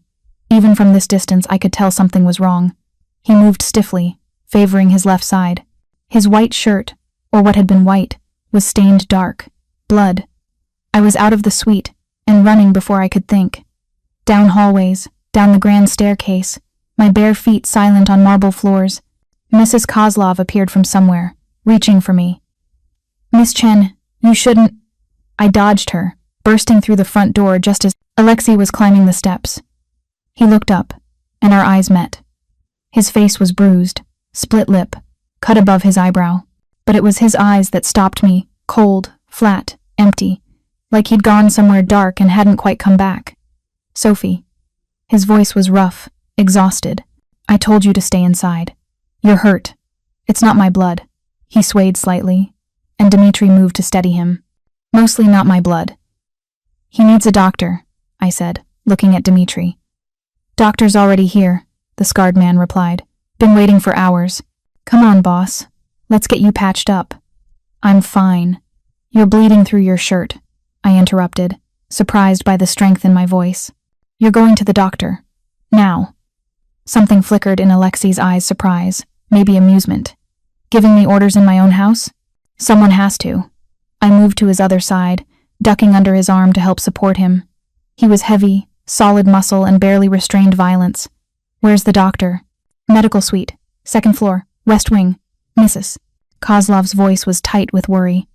Even from this distance, I could tell something was wrong. He moved stiffly, favoring his left side. His white shirt, or what had been white, was stained dark. Blood. I was out of the suite, and running before I could think. Down hallways, down the grand staircase, my bare feet silent on marble floors. Mrs. Kozlov appeared from somewhere, reaching for me. "Miss Chen, you shouldn't—" I dodged her, bursting through the front door just as Alexei was climbing the steps. He looked up, and our eyes met. His face was bruised, split lip, cut above his eyebrow, but it was his eyes that stopped me, cold, flat, empty, like he'd gone somewhere dark and hadn't quite come back. "Sophie." His voice was rough, exhausted. "I told you to stay inside. You're hurt. It's not my blood." He swayed slightly, and Dmitri moved to steady him. "Mostly not my blood." "He needs a doctor," I said, looking at Dmitri. "Doctor's already here," the scarred man replied. "Been waiting for hours. Come on, boss. Let's get you patched up." "I'm fine." "You're bleeding through your shirt," I interrupted, surprised by the strength in my voice. "You're going to the doctor. Now." Something flickered in Alexei's eyes: surprise, maybe amusement. "Giving me orders in my own house? Someone has to." I moved to his other side, ducking under his arm to help support him. He was heavy, solid muscle, and barely restrained violence. "Where's the doctor?" "Medical suite, 2nd floor, west wing, Mrs." Kozlov's voice was tight with worry.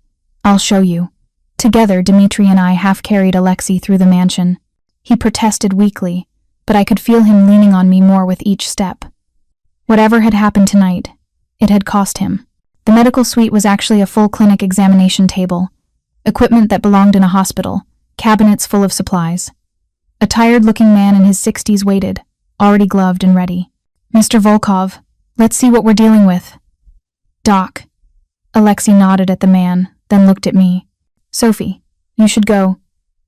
"I'll show you." Together, Dmitri and I half-carried Alexei through the mansion. He protested weakly, but I could feel him leaning on me more with each step. Whatever had happened tonight, it had cost him. The medical suite was actually a full clinic examination table, equipment that belonged in a hospital, cabinets full of supplies. A tired-looking man in his 60s waited, already gloved and ready. "Mr. Volkov, let's see what we're dealing with." "Doc." Alexei nodded at the man, then looked at me. "Sophie, you should go."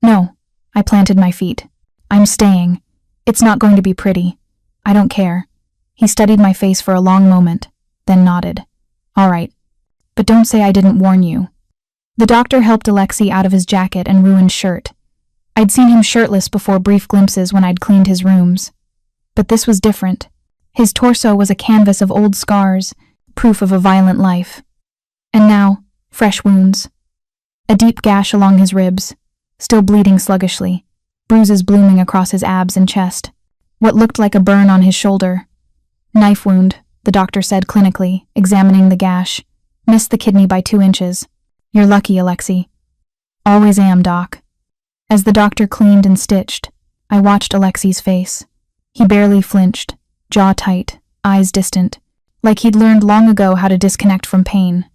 "No." I planted my feet. "I'm staying. It's not going to be pretty. I don't care." He studied my face for a long moment, then nodded. "All right. But don't say I didn't warn you." The doctor helped Alexei out of his jacket and ruined shirt. I'd seen him shirtless before, brief glimpses when I'd cleaned his rooms. But this was different. His torso was a canvas of old scars, proof of a violent life. And now, fresh wounds. A deep gash along his ribs, still bleeding sluggishly, bruises blooming across his abs and chest. What looked like a burn on his shoulder. "Knife wound," the doctor said clinically, examining the gash. "Missed the kidney by 2 inches. You're lucky, Alexei." "Always am, Doc." As the doctor cleaned and stitched, I watched Alexei's face. He barely flinched, jaw tight, eyes distant, like he'd learned long ago how to disconnect from pain.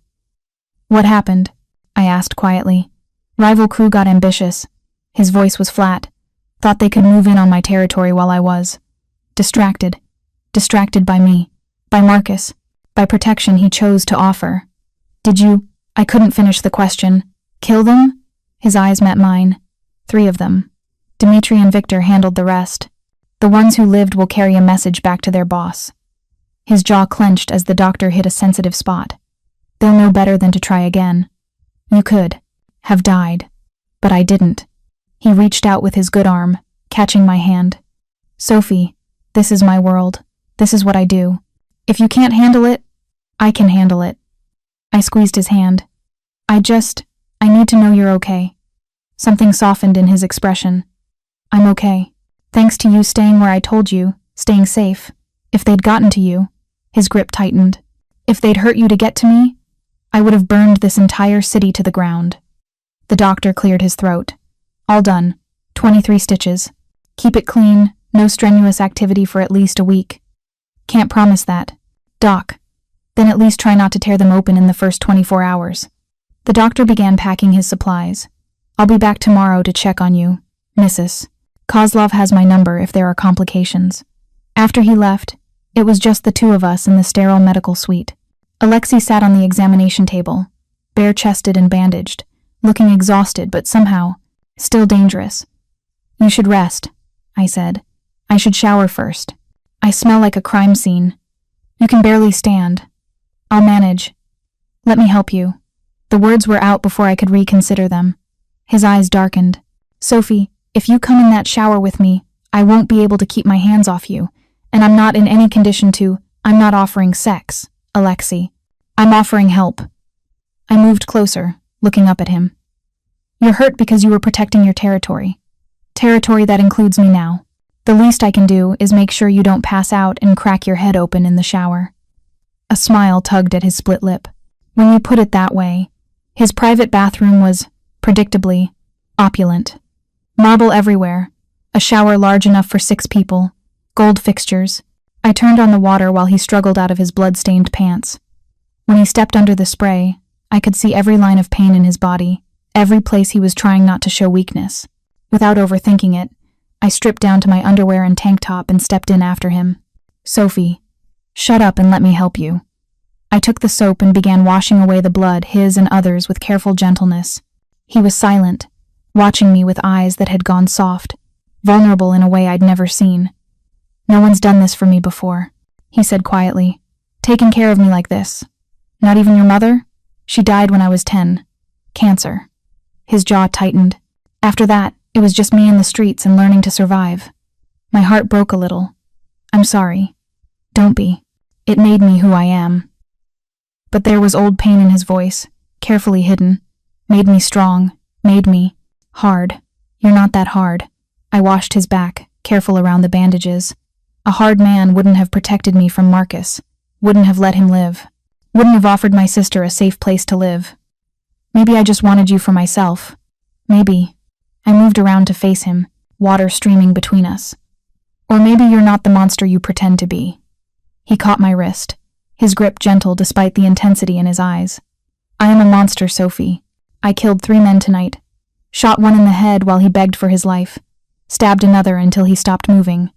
"What happened?" I asked quietly. "Rival crew got ambitious." His voice was flat. "Thought they could move in on my territory while I was distracted. Distracted by me, by Marcus, by protection he chose to offer." "Did you I couldn't finish the question. Kill them? His eyes met mine. 3 of them. Dmitri and Victor handled the rest. The ones who lived will carry a message back to their boss. His jaw clenched as the doctor hit a sensitive spot. They'll know better than to try again. You could have died, but I didn't. He reached out with his good arm, catching my hand. Sophie, this is my world. This is what I do. If you can't handle it, I can handle it. I squeezed his hand. I need to know you're okay. Something softened in his expression. I'm okay. Thanks to you staying where I told you, staying safe. If they'd gotten to you, his grip tightened. If they'd hurt you to get to me, I would have burned this entire city to the ground. The doctor cleared his throat. All done. 23 stitches. Keep it clean, no strenuous activity for at least a week. Can't promise that. Doc. Then at least try not to tear them open in the first 24 hours. The doctor began packing his supplies. I'll be back tomorrow to check on you, Mrs. Kozlov has my number if there are complications. After he left, it was just the 2 of us in the sterile medical suite. Alexei sat on the examination table, bare-chested and bandaged, looking exhausted but somehow still dangerous. You should rest, I said. I should shower first. I smell like a crime scene. You can barely stand. I'll manage. Let me help you. The words were out before I could reconsider them. His eyes darkened. Sophie, if you come in that shower with me, I won't be able to keep my hands off you, and I'm not in any condition to. I'm not offering sex, Alexei. I'm offering help. I moved closer, looking up at him. You're hurt because you were protecting your territory. Territory that includes me now. The least I can do is make sure you don't pass out and crack your head open in the shower. A smile tugged at his split lip. When you put it that way, his private bathroom was, predictably, opulent. Marble everywhere, a shower large enough for 6 people, gold fixtures. I turned on the water while he struggled out of his blood-stained pants. When he stepped under the spray, I could see every line of pain in his body, every place he was trying not to show weakness. Without overthinking it, I stripped down to my underwear and tank top and stepped in after him. Sophie, shut up and let me help you. I took the soap and began washing away the blood, his and others, with careful gentleness. He was silent, watching me with eyes that had gone soft, vulnerable in a way I'd never seen. No one's done this for me before, he said quietly. Taken care of me like this. Not even your mother? She died when I was 10. Cancer. His jaw tightened. After that, it was just me in the streets and learning to survive. My heart broke a little. I'm sorry. Don't be. It made me who I am. But there was old pain in his voice, carefully hidden. Made me strong. Made me hard. You're not that hard. I washed his back, careful around the bandages. A hard man wouldn't have protected me from Marcus. Wouldn't have let him live. Wouldn't have offered my sister a safe place to live. Maybe I just wanted you for myself. Maybe. I moved around to face him, water streaming between us. Or maybe you're not the monster you pretend to be. He caught my wrist, his grip gentle despite the intensity in his eyes. I am a monster, Sophie. I killed 3 men tonight. Shot one in the head while he begged for his life. Stabbed another until he stopped moving.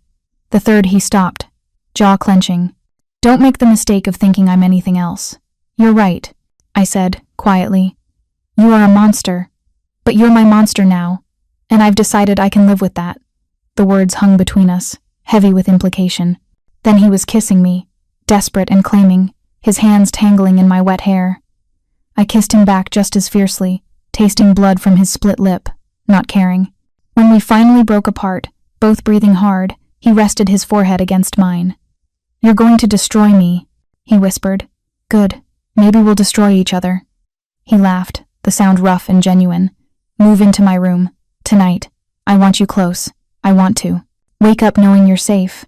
The 3rd he stopped, jaw clenching. Don't make the mistake of thinking I'm anything else. You're right, I said, quietly. You are a monster, but you're my monster now, and I've decided I can live with that. The words hung between us, heavy with implication. Then he was kissing me, desperate and claiming, his hands tangling in my wet hair. I kissed him back just as fiercely, tasting blood from his split lip, not caring. When we finally broke apart, both breathing hard, he rested his forehead against mine. You're going to destroy me, he whispered. Good, maybe we'll destroy each other. He laughed, the sound rough and genuine. Move into my room. Tonight. I want you close. I want to. Wake up knowing you're safe.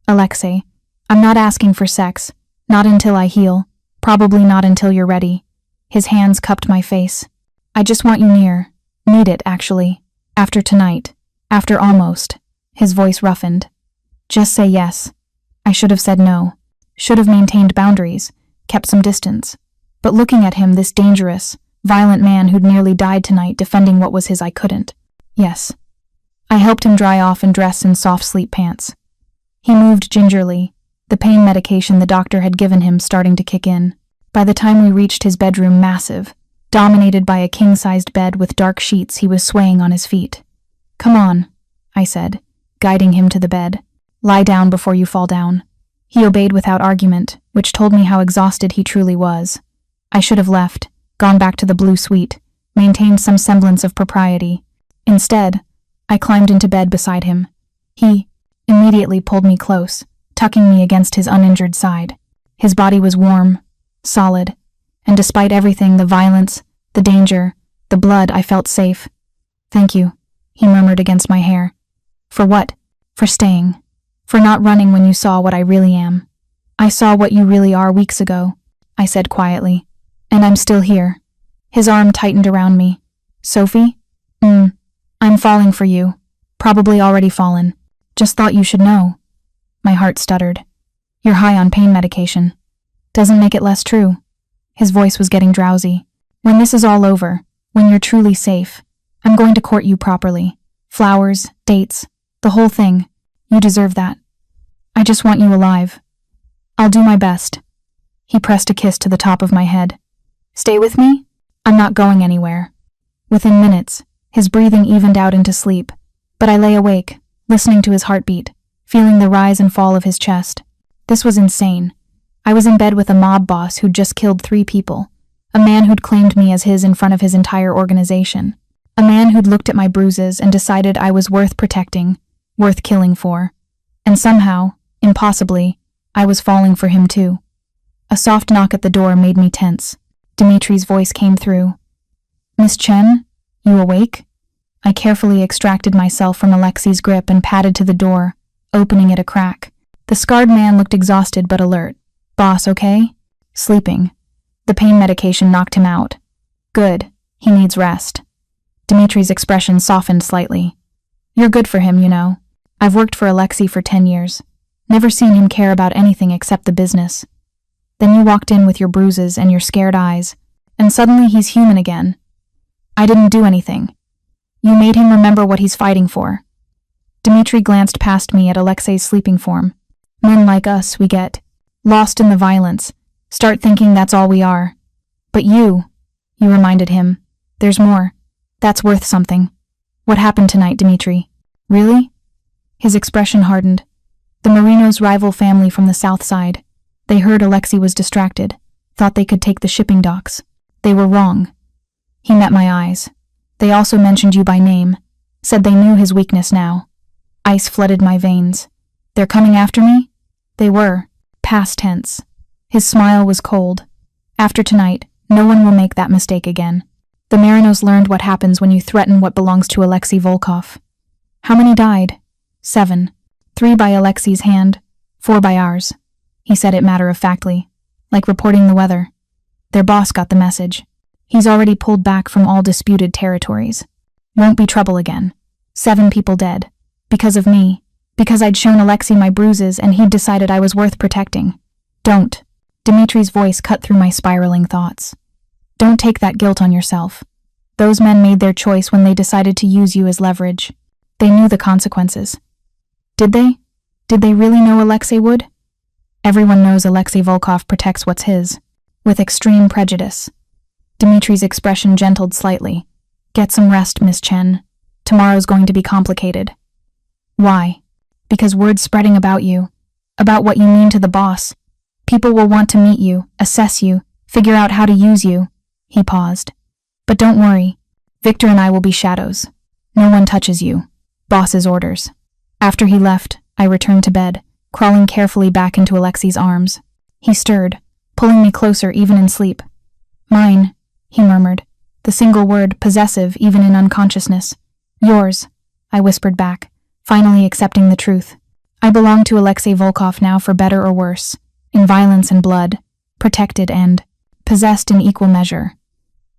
Alexei, I'm not asking for sex. Not until I heal. Probably not until you're ready. His hands cupped my face. I just want you near. Need it, actually. After tonight. After almost. His voice roughened. Just say yes. I should have said no. Should have maintained boundaries. Kept some distance. But looking at him, this dangerous, violent man who'd nearly died tonight defending what was his, I couldn't. Yes. I helped him dry off and dress in soft sleep pants. He moved gingerly, the pain medication the doctor had given him starting to kick in. By the time we reached his bedroom, massive, Dominated by a king-sized bed with dark sheets, he was swaying on his feet. "Come on," I said, guiding him to the bed. "Lie down before you fall down." He obeyed without argument, which told me how exhausted he truly was. I should have left, gone back to the blue suite, maintained some semblance of propriety. Instead, I climbed into bed beside him. He immediately pulled me close, tucking me against his uninjured side. His body was warm, solid, and despite everything, the violence, the danger, the blood, I felt safe. "Thank you," he murmured against my hair. "For what?" "For staying. For not running when you saw what I really am." "I saw what you really are weeks ago," I said quietly. "And I'm still here." His arm tightened around me. "Sophie? I'm falling for you. Probably already fallen. Just thought you should know." My heart stuttered. "You're high on pain medication." "Doesn't make it less true." His voice was getting drowsy. "When this is all over, when you're truly safe, I'm going to court you properly. Flowers, dates, the whole thing. You deserve that. I just want you alive. I'll do my best." He pressed a kiss to the top of my head. "Stay with me? I'm not going anywhere." Within minutes, his breathing evened out into sleep, but I lay awake, listening to his heartbeat, feeling the rise and fall of his chest. This was insane. I was in bed with a mob boss who'd just killed 3 people, a man who'd claimed me as his in front of his entire organization, a man who'd looked at my bruises and decided I was worth protecting, worth killing for. And somehow, impossibly, I was falling for him too. A soft knock at the door made me tense. Dimitri's voice came through. "Miss Chen, you awake?" I carefully extracted myself from Alexei's grip and padded to the door, opening it a crack. The scarred man looked exhausted but alert. "Boss, okay?" "Sleeping. The pain medication knocked him out." "Good. He needs rest." Dimitri's expression softened slightly. "You're good for him, you know. I've worked for Alexei for 10 years. Never seen him care about anything except the business. Then you walked in with your bruises and your scared eyes, and suddenly he's human again. I didn't do anything. You made him remember what he's fighting for." Dimitri glanced past me at Alexei's sleeping form. "Men like us, we get lost in the violence, start thinking that's all we are. But you reminded him. There's more. That's worth something. What happened tonight, Dimitri? Really?" His expression hardened. "The Marino's rival family from the south side. They heard Alexei was distracted, thought they could take the shipping docks. They were wrong." He met my eyes. "They also mentioned you by name, said they knew his weakness now." Ice flooded my veins. "They're coming after me?" "They were." Past tense. His smile was cold. "After tonight, no one will make that mistake again. The Marinos learned what happens when you threaten what belongs to Alexei Volkov." "How many died?" 7. 3 by Alexei's hand, 4 by ours. He said it matter-of-factly, like reporting the weather. Their boss got the message. He's already pulled back from all disputed territories. Won't be trouble again. 7 people dead. Because of me. Because I'd shown Alexei my bruises and he'd decided I was worth protecting. Don't. Dimitri's voice cut through my spiraling thoughts. Don't take that guilt on yourself. Those men made their choice when they decided to use you as leverage. They knew the consequences. Did they? Did they really know Alexei would? Everyone knows Alexei Volkov protects what's his, with extreme prejudice. Dimitri's expression gentled slightly. Get some rest, Miss Chen. Tomorrow's going to be complicated. Why? Because word's spreading about you, about what you mean to the boss. People will want to meet you, assess you, figure out how to use you. He paused. But don't worry. Victor and I will be shadows. No one touches you. Boss's orders. After he left, I returned to bed, crawling carefully back into Alexei's arms. He stirred, pulling me closer even in sleep. Mine, he murmured, the single word possessive even in unconsciousness. Yours, I whispered back, finally accepting the truth. I belong to Alexei Volkov now for better or worse, in violence and blood, protected and possessed in equal measure.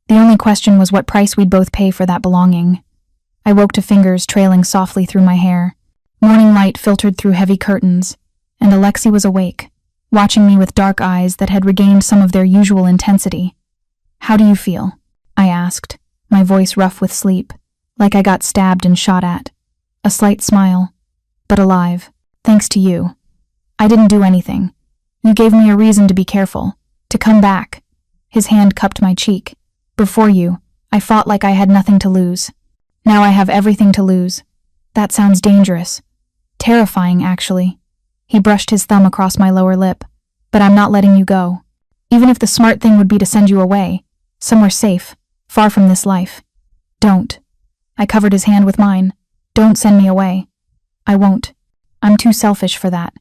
The only question was what price we'd both pay for that belonging. I woke to fingers trailing softly through my hair. Morning light filtered through heavy curtains, and Alexei was awake, watching me with dark eyes that had regained some of their usual intensity. How do you feel? I asked, my voice rough with sleep, like I got stabbed and shot at. A slight smile, but alive, thanks to you. I didn't do anything. You gave me a reason to be careful, to come back. His hand cupped my cheek. Before you, I fought like I had nothing to lose. Now I have everything to lose. That sounds dangerous. Terrifying, actually. He brushed his thumb across my lower lip. But I'm not letting you go. Even if the smart thing would be to send you away, somewhere safe, far from this life. Don't. I covered his hand with mine. Don't send me away. I won't. I'm too selfish for that.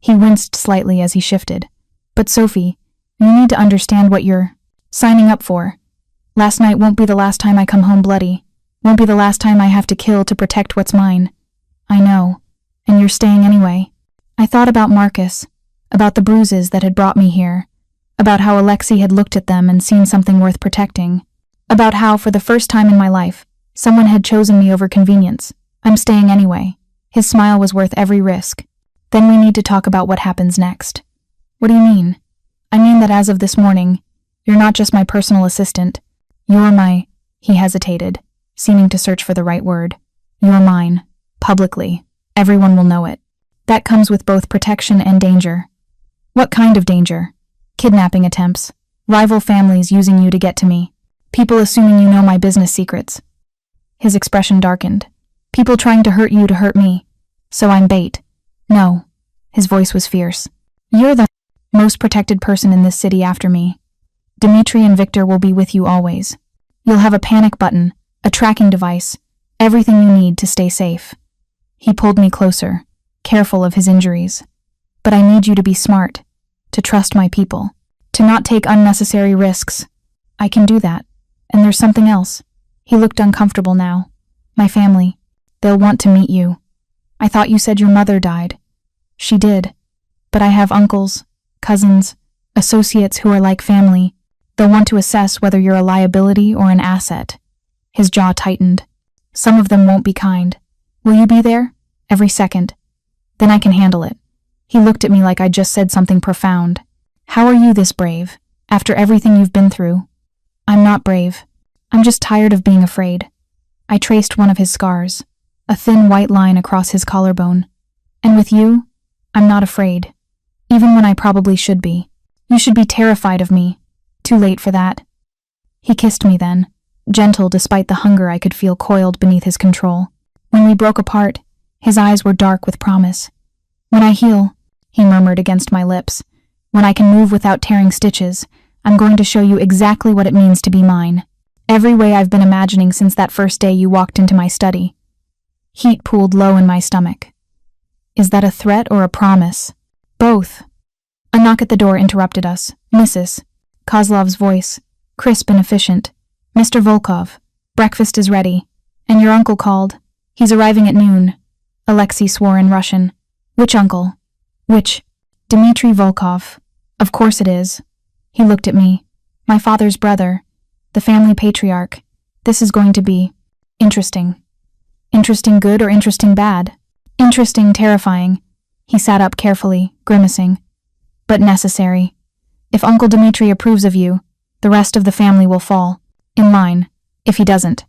He winced slightly as he shifted. But Sophie, you need to understand what you're signing up for. Last night won't be the last time I come home bloody. Won't be the last time I have to kill to protect what's mine. I know. And you're staying anyway. I thought about Marcus, about the bruises that had brought me here, about how Alexei had looked at them and seen something worth protecting, about how, for the first time in my life, someone had chosen me over convenience. I'm staying anyway. His smile was worth every risk. Then we need to talk about what happens next. What do you mean? I mean that as of this morning, you're not just my personal assistant. You're my... He hesitated, seeming to search for the right word. You're mine. Publicly. Everyone will know it. That comes with both protection and danger. What kind of danger? Kidnapping attempts. Rival families using you to get to me. People assuming you know my business secrets. His expression darkened. People trying to hurt you to hurt me. So I'm bait. No. His voice was fierce. You're the most protected person in this city after me. Dimitri and Victor will be with you always. You'll have a panic button, a tracking device, everything you need to stay safe. He pulled me closer, careful of his injuries. But I need you to be smart, to trust my people, to not take unnecessary risks. I can do that. And there's something else. He looked uncomfortable now. My family. They'll want to meet you. I thought you said your mother died. She did. But I have uncles, cousins, associates who are like family. They'll want to assess whether you're a liability or an asset. His jaw tightened. Some of them won't be kind. Will you be there? Every second. Then I can handle it. He looked at me like I'd just said something profound. How are you this brave, after everything you've been through? I'm not brave. I'm just tired of being afraid. I traced one of his scars, a thin white line across his collarbone. And with you, I'm not afraid. Even when I probably should be. You should be terrified of me. Too late for that. He kissed me then, gentle despite the hunger I could feel coiled beneath his control. When we broke apart, his eyes were dark with promise. When I heal, he murmured against my lips, when I can move without tearing stitches, I'm going to show you exactly what it means to be mine. Every way I've been imagining since that first day you walked into my study. Heat pooled low in my stomach. Is that a threat or a promise? Both. A knock at the door interrupted us. Mrs. Kozlov's voice, crisp and efficient. Mr. Volkov, breakfast is ready. And your uncle called. He's arriving at noon. Alexei swore in Russian. Which uncle? Which? Dmitri Volkov. Of course it is. He looked at me. My father's brother. The family patriarch. This is going to be interesting. Interesting good or interesting bad? Interesting terrifying. He sat up carefully, grimacing. But necessary. If Uncle Dmitri approves of you, the rest of the family will fall. In line. If he doesn't.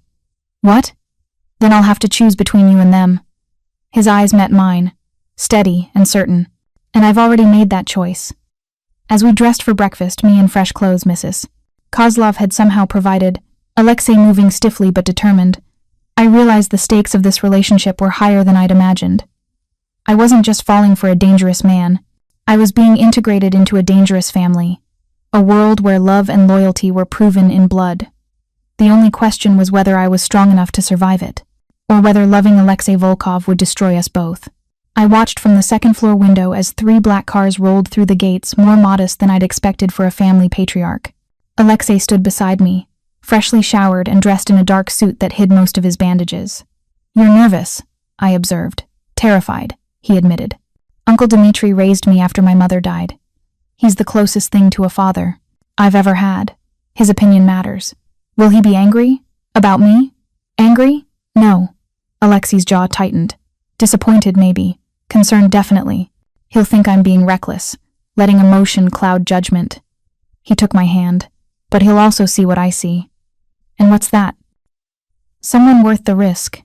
What? Then I'll have to choose between you and them. His eyes met mine. Steady and certain. And I've already made that choice. As we dressed for breakfast, me in fresh clothes, Mrs. Kozlov had somehow provided, Alexei moving stiffly but determined, I realized the stakes of this relationship were higher than I'd imagined. I wasn't just falling for a dangerous man. I was being integrated into a dangerous family. A world where love and loyalty were proven in blood. The only question was whether I was strong enough to survive it, or whether loving Alexei Volkov would destroy us both. I watched from the second-floor window as 3 black cars rolled through the gates, more modest than I'd expected for a family patriarch. Alexei stood beside me, freshly showered and dressed in a dark suit that hid most of his bandages. You're nervous, I observed. Terrified, he admitted. Uncle Dmitri raised me after my mother died. He's the closest thing to a father I've ever had. His opinion matters. Will he be angry? About me? Angry? No. Alexei's jaw tightened. Disappointed, maybe. Concerned, definitely. He'll think I'm being reckless, letting emotion cloud judgment. He took my hand, but he'll also see what I see. And what's that? Someone worth the risk.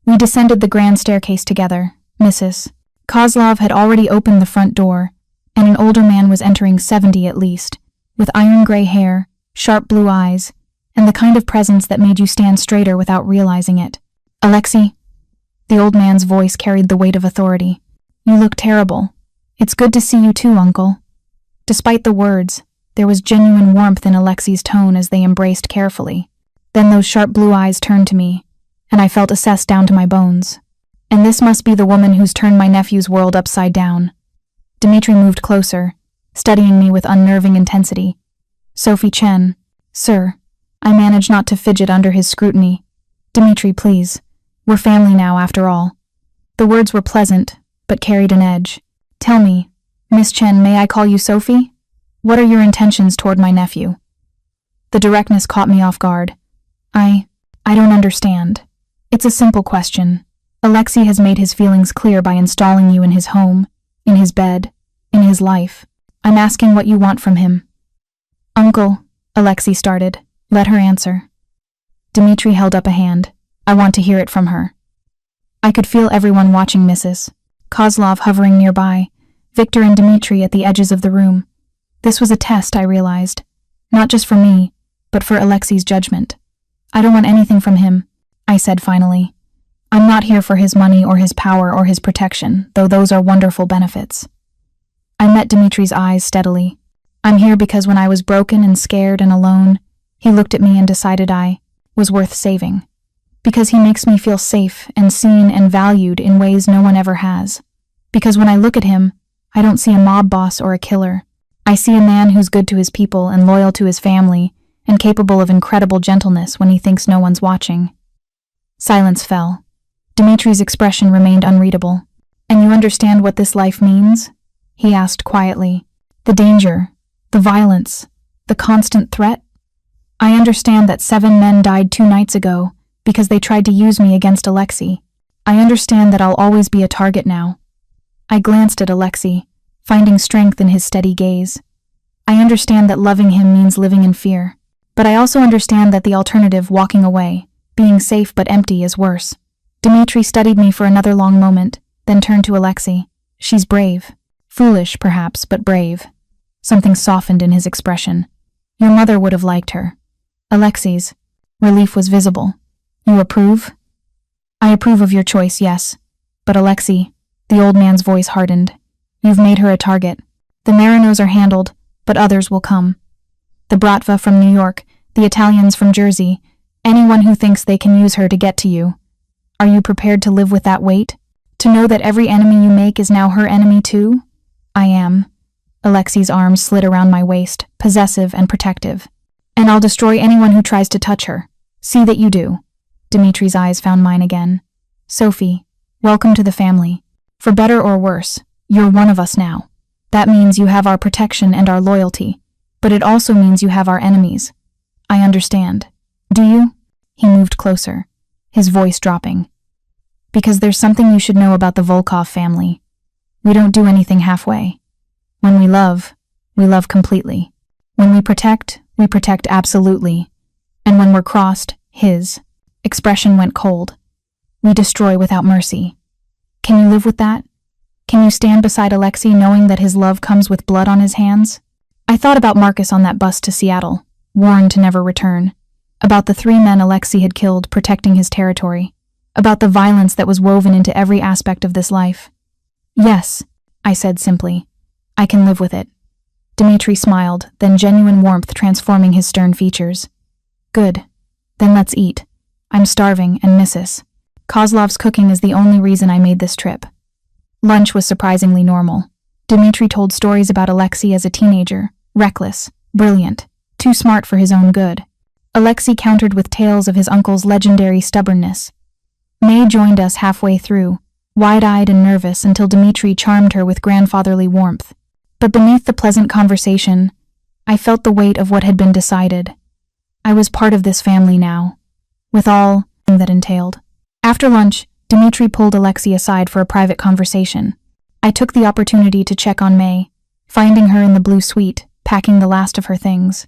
We descended the grand staircase together, Mrs. Kozlov had already opened the front door, and an older man was entering 70 at least, with iron gray hair, sharp blue eyes, and the kind of presence that made you stand straighter without realizing it. Alexei, the old man's voice carried the weight of authority. You look terrible. It's good to see you too, uncle. Despite the words, there was genuine warmth in Alexei's tone as they embraced carefully. Then those sharp blue eyes turned to me, and I felt assessed down to my bones. And this must be the woman who's turned my nephew's world upside down. Dmitri moved closer, studying me with unnerving intensity. Sophie Chen, sir. I managed not to fidget under his scrutiny. Dmitri, please. We're family now, after all. The words were pleasant, but carried an edge. Tell me, Miss Chen, may I call you Sophie? What are your intentions toward my nephew? The directness caught me off guard. I don't understand. It's a simple question. Alexei has made his feelings clear by installing you in his home, in his bed, in his life. I'm asking what you want from him. Uncle, Alexei started. Let her answer. Dmitri held up a hand. I want to hear it from her. I could feel everyone watching Mrs. Kozlov hovering nearby, Victor and Dmitri at the edges of the room. This was a test, I realized. Not just for me, but for Alexei's judgment. I don't want anything from him, I said finally. I'm not here for his money or his power or his protection, though those are wonderful benefits. I met Dmitri's eyes steadily. I'm here because when I was broken and scared and alone, he looked at me and decided I was worth saving. Because he makes me feel safe and seen and valued in ways no one ever has. Because when I look at him, I don't see a mob boss or a killer. I see a man who's good to his people and loyal to his family and capable of incredible gentleness when he thinks no one's watching. Silence fell. Dmitri's expression remained unreadable. And you understand what this life means? He asked quietly. The danger, the violence, the constant threat? I understand that 7 men died 2 nights ago because they tried to use me against Alexei. I understand that I'll always be a target now. I glanced at Alexei, finding strength in his steady gaze. I understand that loving him means living in fear. But I also understand that the alternative, walking away, being safe but empty, is worse. Dmitri studied me for another long moment, then turned to Alexei. She's brave. Foolish, perhaps, but brave. Something softened in his expression. Your mother would have liked her. Alexei's relief was visible. You approve? I approve of your choice, yes. But Alexei, the old man's voice hardened. You've made her a target. The Marinos are handled, but others will come. The Bratva from New York, the Italians from Jersey, anyone who thinks they can use her to get to you. Are you prepared to live with that weight? To know that every enemy you make is now her enemy too? I am. Alexei's arms slid around my waist, possessive and protective. And I'll destroy anyone who tries to touch her. See that you do. Dmitri's eyes found mine again. Sophie, welcome to the family. For better or worse, you're one of us now. That means you have our protection and our loyalty, but it also means you have our enemies. I understand. Do you? He moved closer, his voice dropping. Because there's something you should know about the Volkov family. We don't do anything halfway. When we love completely. When we protect absolutely. And when we're crossed, his expression went cold. We destroy without mercy. Can you live with that? Can you stand beside Alexei knowing that his love comes with blood on his hands? I thought about Marcus on that bus to Seattle, warned to never return. About the 3 men Alexei had killed protecting his territory. About the violence that was woven into every aspect of this life. Yes, I said simply. I can live with it. Dmitri smiled, then genuine warmth transforming his stern features. Good. Then let's eat. I'm starving, and Mrs. Kozlov's cooking is the only reason I made this trip. Lunch was surprisingly normal. Dmitri told stories about Alexei as a teenager, reckless, brilliant, too smart for his own good. Alexei countered with tales of his uncle's legendary stubbornness. Maid joined us halfway through, wide-eyed and nervous until Dmitri charmed her with grandfatherly warmth. But beneath the pleasant conversation, I felt the weight of what had been decided. I was part of this family now, with all that entailed. After lunch, Dmitri pulled Alexei aside for a private conversation. I took the opportunity to check on May, finding her in the blue suite, packing the last of her things.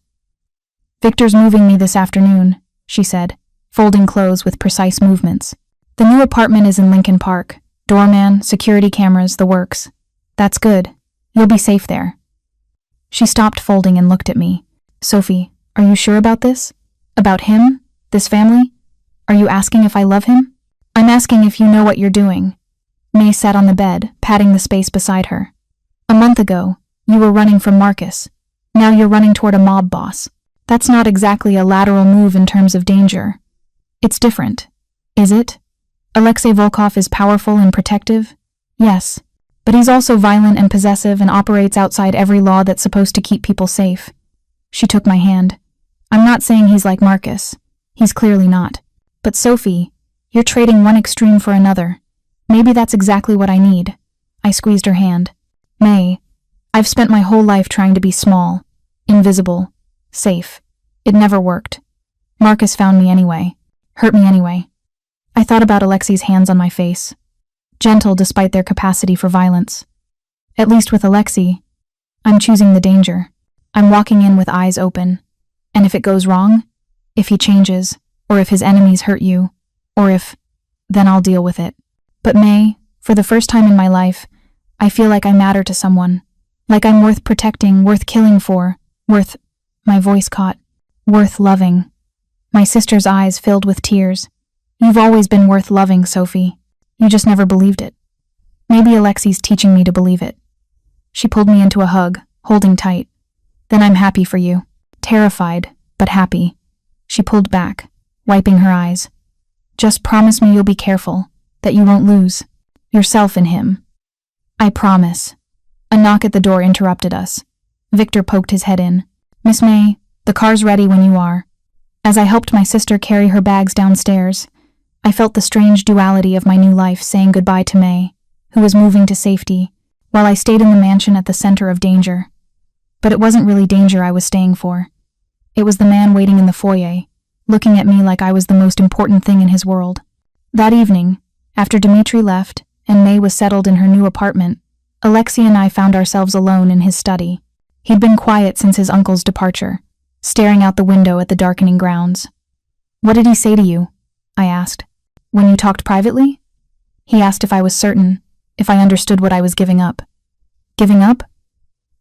Victor's moving me this afternoon, she said, folding clothes with precise movements. The new apartment is in Lincoln Park. Doorman, security cameras, the works. That's good. You'll be safe there. She stopped folding and looked at me. Sophie, are you sure about this? About him? This family? Are you asking if I love him? I'm asking if you know what you're doing. May sat on the bed, patting the space beside her. A month ago, you were running from Marcus. Now you're running toward a mob boss. That's not exactly a lateral move in terms of danger. It's different. Is it? Alexei Volkov is powerful and protective? Yes. But he's also violent and possessive and operates outside every law that's supposed to keep people safe. She took my hand. I'm not saying he's like Marcus. He's clearly not. But Sophie, you're trading one extreme for another. Maybe that's exactly what I need. I squeezed her hand. May, I've spent my whole life trying to be small, invisible, safe. It never worked. Marcus found me anyway. Hurt me anyway. I thought about Alexei's hands on my face. Gentle despite their capacity for violence. At least with Alexei, I'm choosing the danger. I'm walking in with eyes open. And if it goes wrong, if he changes, or if his enemies hurt you, then I'll deal with it. But May, for the first time in my life, I feel like I matter to someone. Like I'm worth protecting, worth killing for, my voice caught, worth loving. My sister's eyes filled with tears. You've always been worth loving, Sophie. You just never believed it. Maybe Alexei's teaching me to believe it. She pulled me into a hug, holding tight. Then I'm happy for you. Terrified, but happy. She pulled back, wiping her eyes. Just promise me you'll be careful, that you won't lose yourself in him. I promise. A knock at the door interrupted us. Victor poked his head in. Miss May, the car's ready when you are. As I helped my sister carry her bags downstairs, I felt the strange duality of my new life saying goodbye to May, who was moving to safety, while I stayed in the mansion at the center of danger. But it wasn't really danger I was staying for. It was the man waiting in the foyer, looking at me like I was the most important thing in his world. That evening, after Dmitri left and May was settled in her new apartment, Alexei and I found ourselves alone in his study. He'd been quiet since his uncle's departure, staring out the window at the darkening grounds. What did he say to you? I asked. When you talked privately? He asked if I was certain, if I understood what I was giving up. Giving up?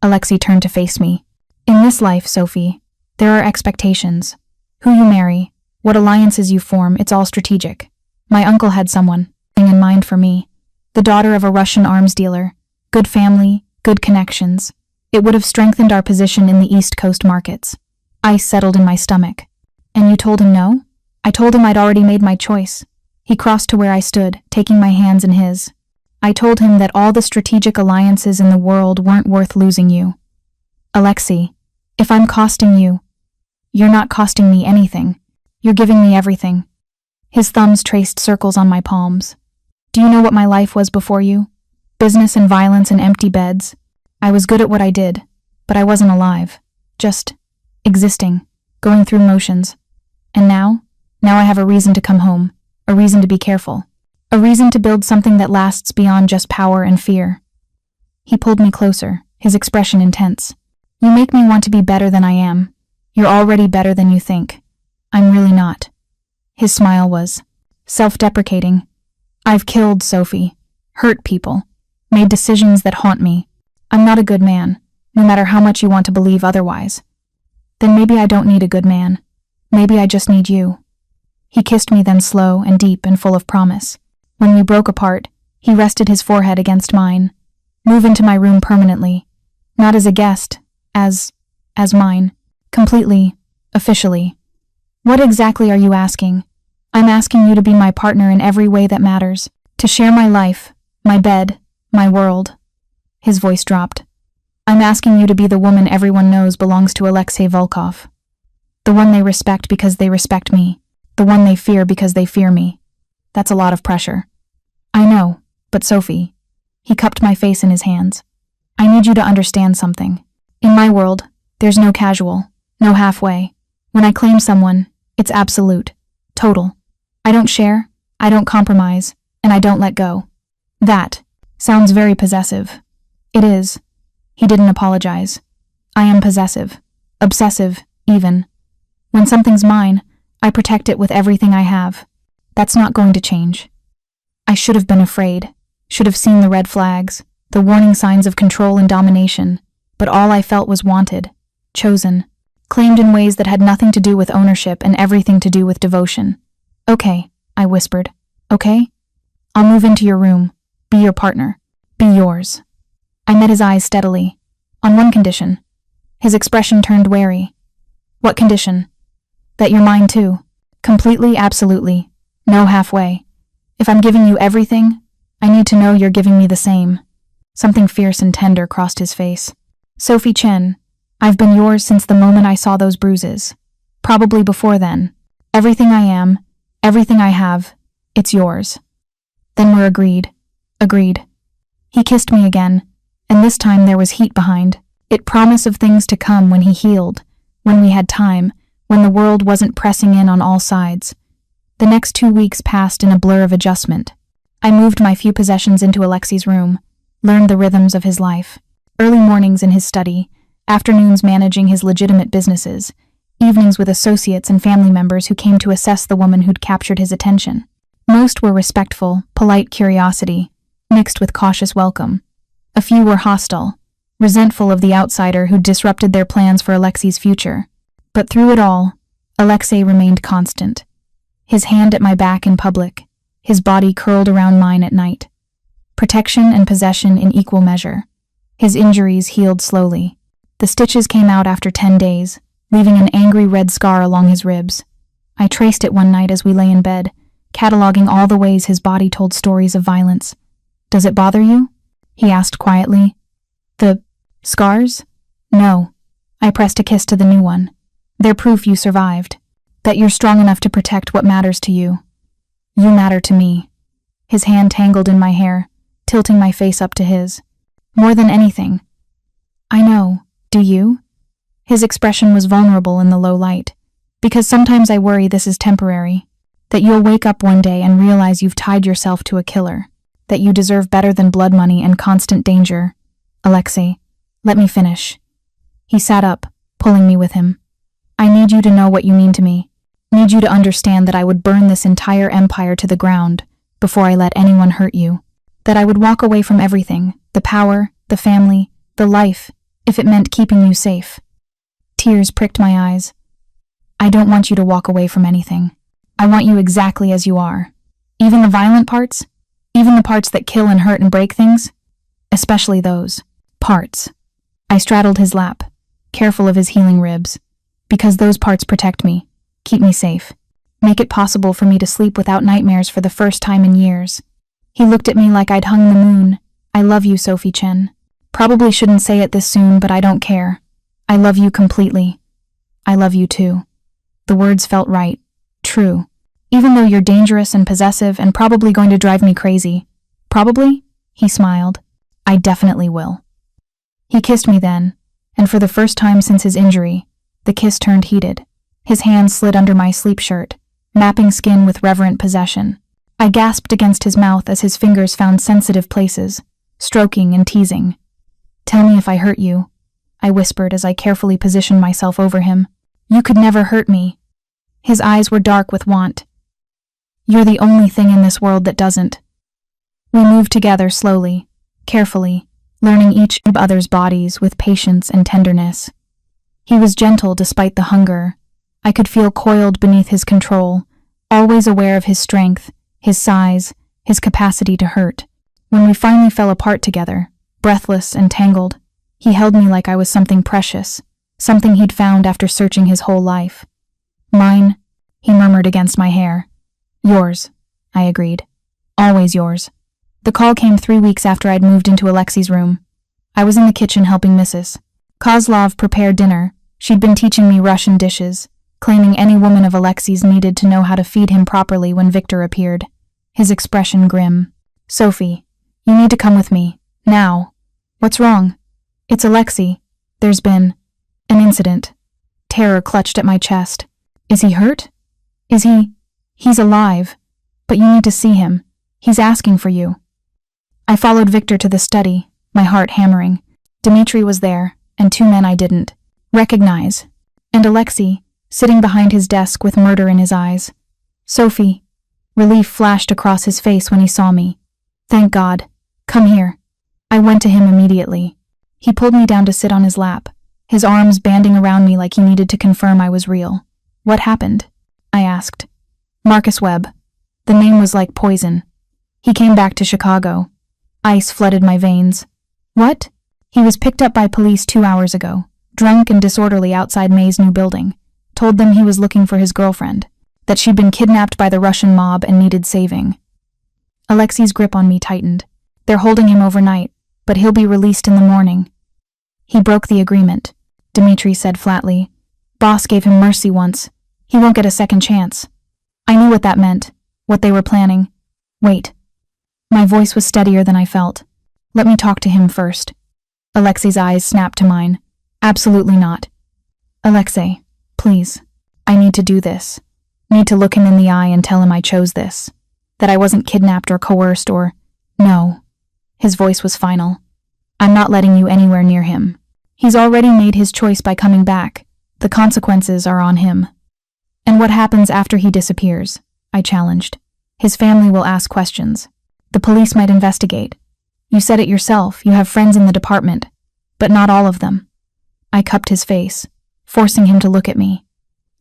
Alexei turned to face me. In this life, Sophie, there are expectations. Who you marry, what alliances you form, it's all strategic. My uncle had someone in mind for me. The daughter of a Russian arms dealer. Good family, good connections. It would have strengthened our position in the East Coast markets. Ice settled in my stomach. And you told him no? I told him I'd already made my choice. He crossed to where I stood, taking my hands in his. I told him that all the strategic alliances in the world weren't worth losing you. Alexei, if I'm costing you, you're not costing me anything. You're giving me everything. His thumbs traced circles on my palms. Do you know what my life was before you? Business and violence and empty beds. I was good at what I did, but I wasn't alive. Just existing, going through motions. And now I have a reason to come home, a reason to be careful, a reason to build something that lasts beyond just power and fear. He pulled me closer, his expression intense. You make me want to be better than I am. You're already better than you think. I'm really not. His smile was self-deprecating. I've killed Sophie, hurt people, made decisions that haunt me. I'm not a good man, no matter how much you want to believe otherwise. Then maybe I don't need a good man. Maybe I just need you. He kissed me then slow and deep and full of promise. When we broke apart, he rested his forehead against mine. Move into my room permanently. Not as a guest, as mine. Completely, officially. What exactly are you asking? I'm asking you to be my partner in every way that matters. To share my life, my bed, my world. His voice dropped. I'm asking you to be the woman everyone knows belongs to Alexei Volkov. The one they respect because they respect me. The one they fear because they fear me. That's a lot of pressure. I know, but Sophie. He cupped my face in his hands. I need you to understand something. In my world, there's no casual, no halfway. When I claim someone, it's absolute, total. I don't share, I don't compromise, and I don't let go. That sounds very possessive. It is. He didn't apologize. I am possessive, obsessive, even. When something's mine, I protect it with everything I have. That's not going to change. I should have been afraid, should have seen the red flags, the warning signs of control and domination, but all I felt was wanted, chosen. claimed in ways that had nothing to do with ownership and everything to do with devotion. Okay, I whispered. Okay? I'll move into your room, be your partner, be yours. I met his eyes steadily. On one condition. His expression turned wary. What condition? That you're mine too. Completely, absolutely. No halfway. If I'm giving you everything, I need to know you're giving me the same. Something fierce and tender crossed his face. Sophie Chen, I've been yours since the moment I saw those bruises. Probably before then. Everything I am, everything I have, it's yours. Then we're agreed. Agreed. He kissed me again, and this time there was heat behind it, promise of things to come when he healed, when we had time, when the world wasn't pressing in on all sides. The next 2 weeks passed in a blur of adjustment. I moved my few possessions into Alexei's room, learned the rhythms of his life. Early mornings in his study, afternoons managing his legitimate businesses, evenings with associates and family members who came to assess the woman who'd captured his attention. Most were respectful, polite curiosity, mixed with cautious welcome. A few were hostile, resentful of the outsider who disrupted their plans for Alexei's future. But through it all, Alexei remained constant. His hand at my back in public, his body curled around mine at night. Protection and possession in equal measure. His injuries healed slowly. The stitches came out after 10 days, leaving an angry red scar along his ribs. I traced it one night as we lay in bed, cataloging all the ways his body told stories of violence. Does it bother you? He asked quietly. The scars? No. I pressed a kiss to the new one. They're proof you survived. That you're strong enough to protect what matters to you. You matter to me. His hand tangled in my hair, tilting my face up to his. More than anything. I know. Do you? His expression was vulnerable in the low light. Because sometimes I worry this is temporary. That you'll wake up one day and realize you've tied yourself to a killer. That you deserve better than blood money and constant danger. Alexei, let me finish. He sat up, pulling me with him. I need you to know what you mean to me. Need you to understand that I would burn this entire empire to the ground before I let anyone hurt you. That I would walk away from everything, the power, the family, the life, if it meant keeping you safe. Tears pricked my eyes. I don't want you to walk away from anything. I want you exactly as you are. Even the violent parts? Even the parts that kill and hurt and break things? Especially those parts. I straddled his lap, careful of his healing ribs. Because those parts protect me, keep me safe, make it possible for me to sleep without nightmares for the first time in years. He looked at me like I'd hung the moon. I love you, Sophie Chen. Probably shouldn't say it this soon, but I don't care. I love you completely. I love you too. The words felt right, true. Even though you're dangerous and possessive and probably going to drive me crazy. Probably? He smiled. I definitely will. He kissed me then, and for the first time since his injury, the kiss turned heated. His hand slid under my sleep shirt, mapping skin with reverent possession. I gasped against his mouth as his fingers found sensitive places, stroking and teasing. Tell me if I hurt you, I whispered as I carefully positioned myself over him. You could never hurt me. His eyes were dark with want. You're the only thing in this world that doesn't. We moved together slowly, carefully, learning each other's bodies with patience and tenderness. He was gentle despite the hunger. I could feel coiled beneath his control, always aware of his strength, his size, his capacity to hurt. When we finally fell apart together, breathless and tangled, he held me like I was something precious, something he'd found after searching his whole life. Mine, he murmured against my hair. Yours, I agreed. Always yours. The call came 3 weeks after I'd moved into Alexei's room. I was in the kitchen helping Mrs. Kozlov prepare dinner. She'd been teaching me Russian dishes, claiming any woman of Alexei's needed to know how to feed him properly when Victor appeared, his expression grim. Sophie, you need to come with me, now. What's wrong? It's Alexei. There's been an incident. Terror clutched at my chest. Is he hurt? He's alive. But you need to see him. He's asking for you. I followed Victor to the study, my heart hammering. Dmitri was there, and 2 men I didn't recognize. And Alexei, sitting behind his desk with murder in his eyes. Sophie. Relief flashed across his face when he saw me. Thank God. Come here. I went to him immediately. He pulled me down to sit on his lap, his arms banding around me like he needed to confirm I was real. What happened? I asked. Marcus Webb. The name was like poison. He came back to Chicago. Ice flooded my veins. What? He was picked up by police 2 hours ago, drunk and disorderly outside May's new building. Told them he was looking for his girlfriend, that she'd been kidnapped by the Russian mob and needed saving. Alexei's grip on me tightened. They're holding him overnight, but he'll be released in the morning. He broke the agreement, Dmitri said flatly. Boss gave him mercy once. He won't get a second chance. I knew what that meant, what they were planning. Wait. My voice was steadier than I felt. Let me talk to him first. Alexei's eyes snapped to mine. Absolutely not. Alexei, please. I need to do this. Need to look him in the eye and tell him I chose this. That I wasn't kidnapped or coerced or... No. His voice was final. I'm not letting you anywhere near him. He's already made his choice by coming back. The consequences are on him. And what happens after he disappears? I challenged. His family will ask questions. The police might investigate. You said it yourself, you have friends in the department, but not all of them. I cupped his face, forcing him to look at me.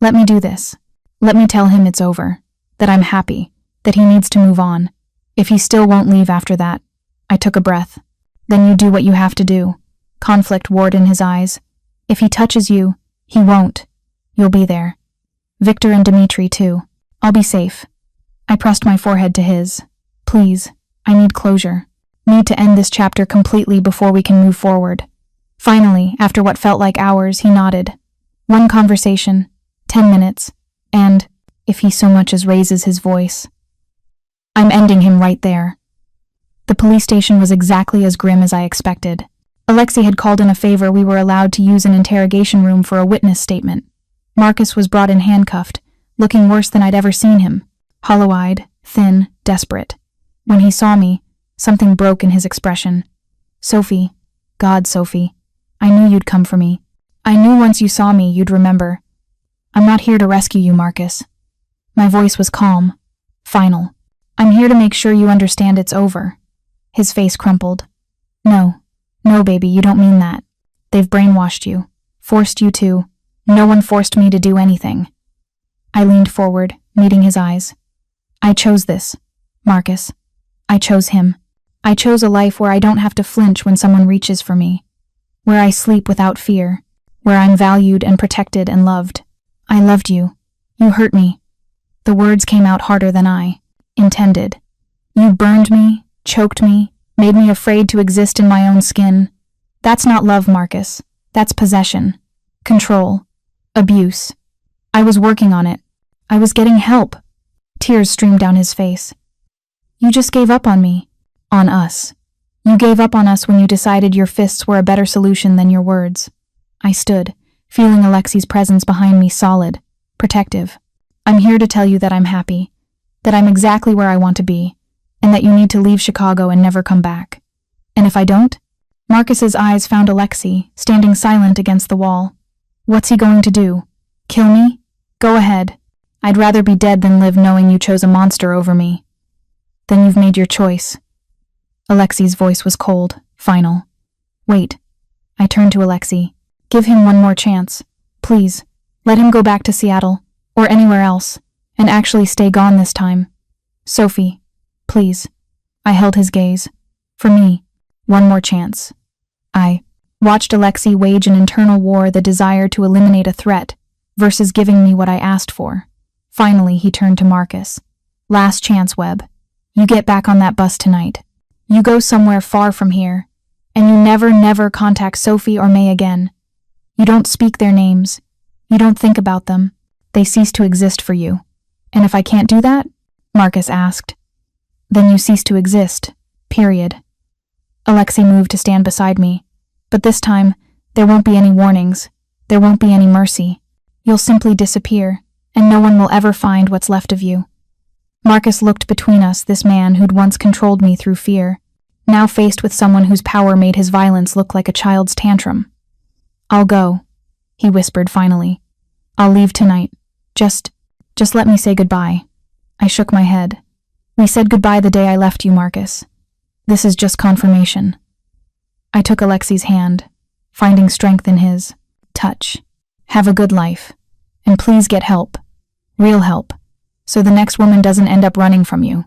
Let me do this. Let me tell him it's over, that I'm happy, that he needs to move on. If he still won't leave after that, I took a breath. Then you do what you have to do. Conflict warred in his eyes. If he touches you, he won't. You'll be there. Victor and Dmitri too. I'll be safe. I pressed my forehead to his. Please, I need closure. Need to end this chapter completely before we can move forward. Finally, after what felt like hours, he nodded. 1 conversation, 10 minutes, and, if he so much as raises his voice, I'm ending him right there. The police station was exactly as grim as I expected. Alexei had called in a favor we were allowed to use an interrogation room for a witness statement. Marcus was brought in handcuffed, looking worse than I'd ever seen him. Hollow-eyed, thin, desperate. When he saw me, something broke in his expression. Sophie, God, Sophie, I knew you'd come for me. I knew once you saw me, you'd remember. I'm not here to rescue you, Marcus. My voice was calm, final. I'm here to make sure you understand it's over. His face crumpled. No, baby, you don't mean that. They've brainwashed you, forced you to. No one forced me to do anything. I leaned forward, meeting his eyes. I chose this, Marcus. I chose him. I chose a life where I don't have to flinch when someone reaches for me. Where I sleep without fear. Where I'm valued and protected and loved. I loved you. You hurt me. The words came out harder than I intended. You burned me, choked me, made me afraid to exist in my own skin. That's not love, Marcus. That's possession. Control. Abuse. I was working on it. I was getting help. Tears streamed down his face. You just gave up on me. On us. You gave up on us when you decided your fists were a better solution than your words. I stood, feeling Alexei's presence behind me solid, protective. I'm here to tell you that I'm happy, that I'm exactly where I want to be, and that you need to leave Chicago and never come back. And if I don't? Marcus's eyes found Alexei, standing silent against the wall. What's he going to do? Kill me? Go ahead. I'd rather be dead than live knowing you chose a monster over me. Then you've made your choice. Alexei's voice was cold, final. Wait. I turned to Alexei. Give him one more chance. Please. Let him go back to Seattle, or anywhere else, and actually stay gone this time. Sophie. Please. I held his gaze. For me. One more chance. I watched Alexei wage an internal war, the desire to eliminate a threat, versus giving me what I asked for. Finally, he turned to Marcus. Last chance, Webb. You get back on that bus tonight. You go somewhere far from here, and you never contact Sophie or May again. You don't speak their names. You don't think about them. They cease to exist for you. And if I can't do that? Marcus asked. Then you cease to exist. Period. Alexei moved to stand beside me. But this time, there won't be any warnings. There won't be any mercy. You'll simply disappear, and no one will ever find what's left of you. Marcus looked between us, this man who'd once controlled me through fear, now faced with someone whose power made his violence look like a child's tantrum. I'll go, he whispered finally. I'll leave tonight. Just let me say goodbye. I shook my head. We said goodbye the day I left you, Marcus. This is just confirmation. I took Alexei's hand, finding strength in his. touch. Have a good life. And please get help. Real help. So the next woman doesn't end up running from you.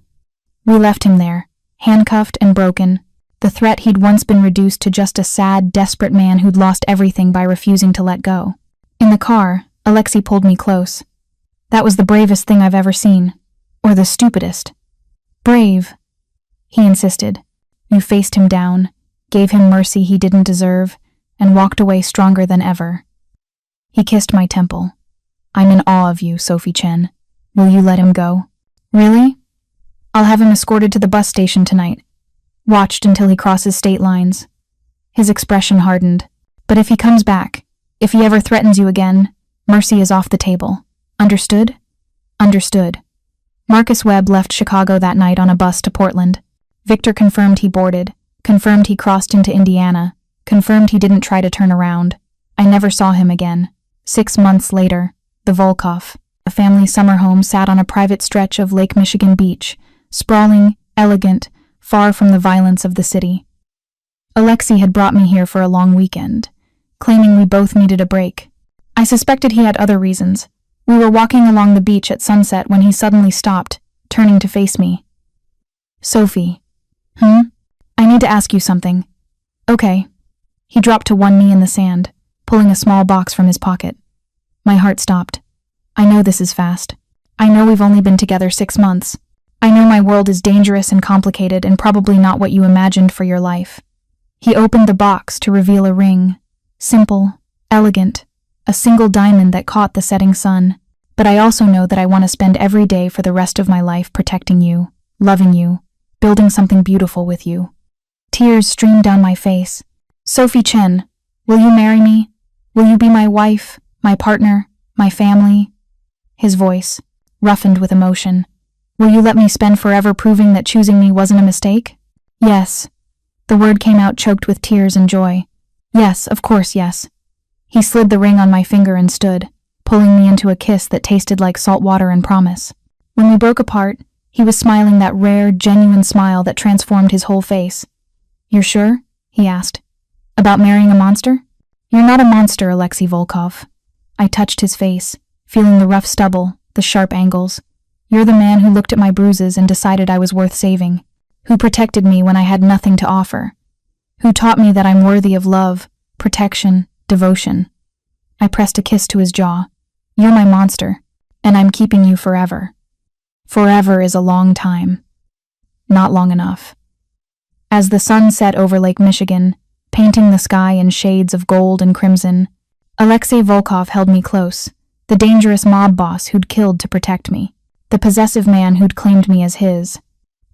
We left him there, handcuffed and broken. The threat he'd once been reduced to just a sad, desperate man who'd lost everything by refusing to let go. In the car, Alexei pulled me close. That was the bravest thing I've ever seen. Or the stupidest. Brave, he insisted. You faced him down, gave him mercy he didn't deserve, and walked away stronger than ever. He kissed my temple. I'm in awe of you, Sophie Chen. Will you let him go? Really? I'll have him escorted to the bus station tonight. Watched until he crosses state lines. His expression hardened. But if he comes back, if he ever threatens you again, mercy is off the table. Understood? Understood. Marcus Webb left Chicago that night on a bus to Portland. Victor confirmed he boarded, confirmed he crossed into Indiana, confirmed he didn't try to turn around. I never saw him again. 6 months later, the Volkov, a family summer home, sat on a private stretch of Lake Michigan beach, sprawling, elegant, far from the violence of the city. Alexei had brought me here for a long weekend, claiming we both needed a break. I suspected he had other reasons. We were walking along the beach at sunset when he suddenly stopped, turning to face me. Sophie. I need to ask you something. Okay. He dropped to one knee in the sand, pulling a small box from his pocket. My heart stopped. I know this is fast. I know we've only been together 6 months. I know my world is dangerous and complicated and probably not what you imagined for your life. He opened the box to reveal a ring. Simple, elegant, a single diamond that caught the setting sun. But I also know that I want to spend every day for the rest of my life protecting you, loving you, building something beautiful with you. Tears streamed down my face. Sophie Chen, will you marry me? Will you be my wife, my partner, my family? His voice, roughened with emotion. Will you let me spend forever proving that choosing me wasn't a mistake? Yes. The word came out choked with tears and joy. Yes, of course, yes. He slid the ring on my finger and stood, pulling me into a kiss that tasted like salt water and promise. When we broke apart, he was smiling that rare, genuine smile that transformed his whole face. You're sure? He asked. About marrying a monster? You're not a monster, Alexei Volkov. I touched his face, feeling the rough stubble, the sharp angles. You're the man who looked at my bruises and decided I was worth saving, who protected me when I had nothing to offer, who taught me that I'm worthy of love, protection, devotion. I pressed a kiss to his jaw. You're my monster, and I'm keeping you forever. Forever is a long time. Not long enough. As the sun set over Lake Michigan, painting the sky in shades of gold and crimson, Alexei Volkov held me close, the dangerous mob boss who'd killed to protect me, the possessive man who'd claimed me as his,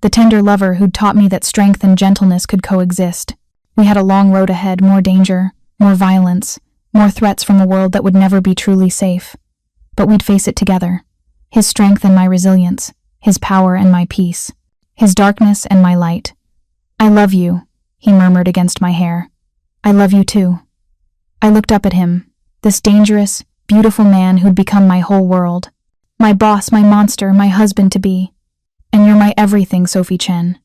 the tender lover who'd taught me that strength and gentleness could coexist. We had a long road ahead, more danger, more violence, more threats from a world that would never be truly safe. But we'd face it together. His strength and my resilience, his power and my peace, his darkness and my light. I love you, he murmured against my hair. I love you too. I looked up at him, this dangerous, beautiful man who'd become my whole world. My boss, my monster, my husband-to-be. And you're my everything, Sophie Chen.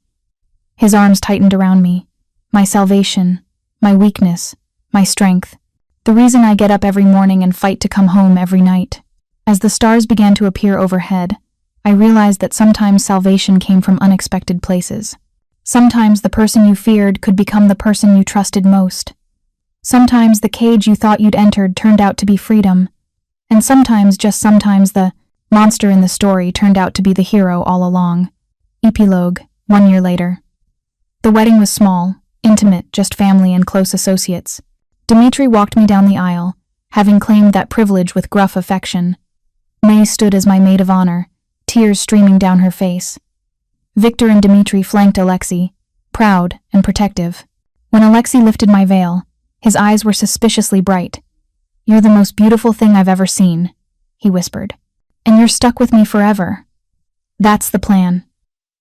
His arms tightened around me. My salvation, my weakness, my strength. The reason I get up every morning and fight to come home every night. As the stars began to appear overhead, I realized that sometimes salvation came from unexpected places. Sometimes the person you feared could become the person you trusted most. Sometimes the cage you thought you'd entered turned out to be freedom. And sometimes, just sometimes, the monster in the story turned out to be the hero all along. Epilogue, 1 year later. The wedding was small, intimate, just family and close associates. Dmitri walked me down the aisle, having claimed that privilege with gruff affection. Maid stood as my maid of honor, tears streaming down her face. Victor and Dmitri flanked Alexei, proud and protective. When Alexei lifted my veil, his eyes were suspiciously bright. You're the most beautiful thing I've ever seen, he whispered. And you're stuck with me forever. That's the plan.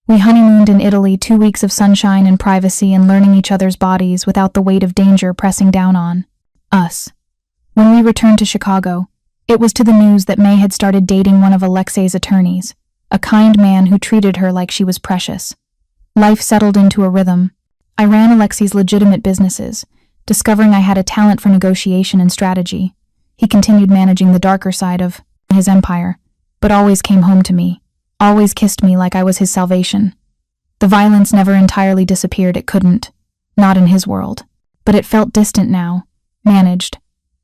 We honeymooned in Italy, 2 weeks of sunshine and privacy and learning each other's bodies without the weight of danger pressing down on us. When we returned to Chicago, it was to the news that May had started dating one of Alexei's attorneys, a kind man who treated her like she was precious. Life settled into a rhythm. I ran Alexei's legitimate businesses, discovering I had a talent for negotiation and strategy. He continued managing the darker side of his empire, but always came home to me, always kissed me like I was his salvation. The violence never entirely disappeared, it couldn't. Not in his world. But it felt distant now, managed.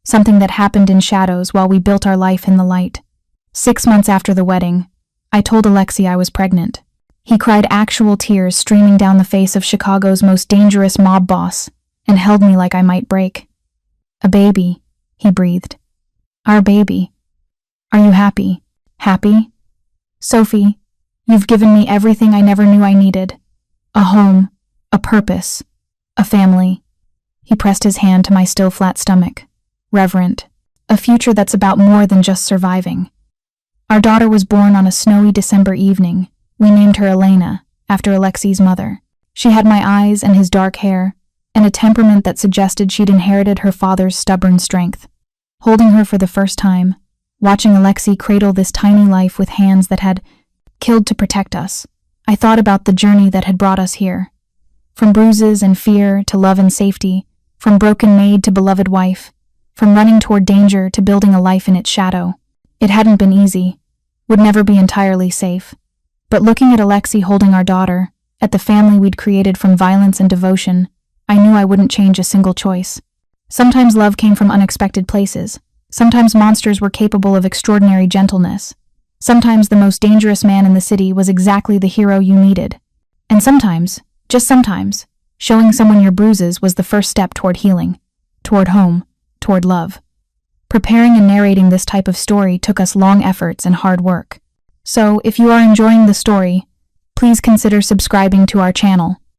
Something that happened in shadows while we built our life in the light. 6 months after the wedding, I told Alexei I was pregnant. He cried actual tears streaming down the face of Chicago's most dangerous mob boss and held me like I might break. "A baby," he breathed. "Our baby. Are you happy? Happy? Sophie, you've given me everything I never knew I needed. A home, a purpose, a family." He pressed his hand to my still flat stomach. Reverent. A future that's about more than just surviving. Our daughter was born on a snowy December evening. We named her Elena, after Alexei's mother. She had my eyes and his dark hair, and a temperament that suggested she'd inherited her father's stubborn strength. Holding her for the first time, watching Alexei cradle this tiny life with hands that had killed to protect us, I thought about the journey that had brought us here. From bruises and fear to love and safety, from broken maid to beloved wife, from running toward danger to building a life in its shadow. It hadn't been easy, would never be entirely safe. But looking at Alexei holding our daughter, at the family we'd created from violence and devotion, I knew I wouldn't change a single choice. Sometimes love came from unexpected places. Sometimes monsters were capable of extraordinary gentleness. Sometimes the most dangerous man in the city was exactly the hero you needed. And sometimes, just sometimes, showing someone your bruises was the first step toward healing, toward home, toward love. Preparing and narrating this type of story took us long efforts and hard work. So, if you are enjoying the story, please consider subscribing to our channel.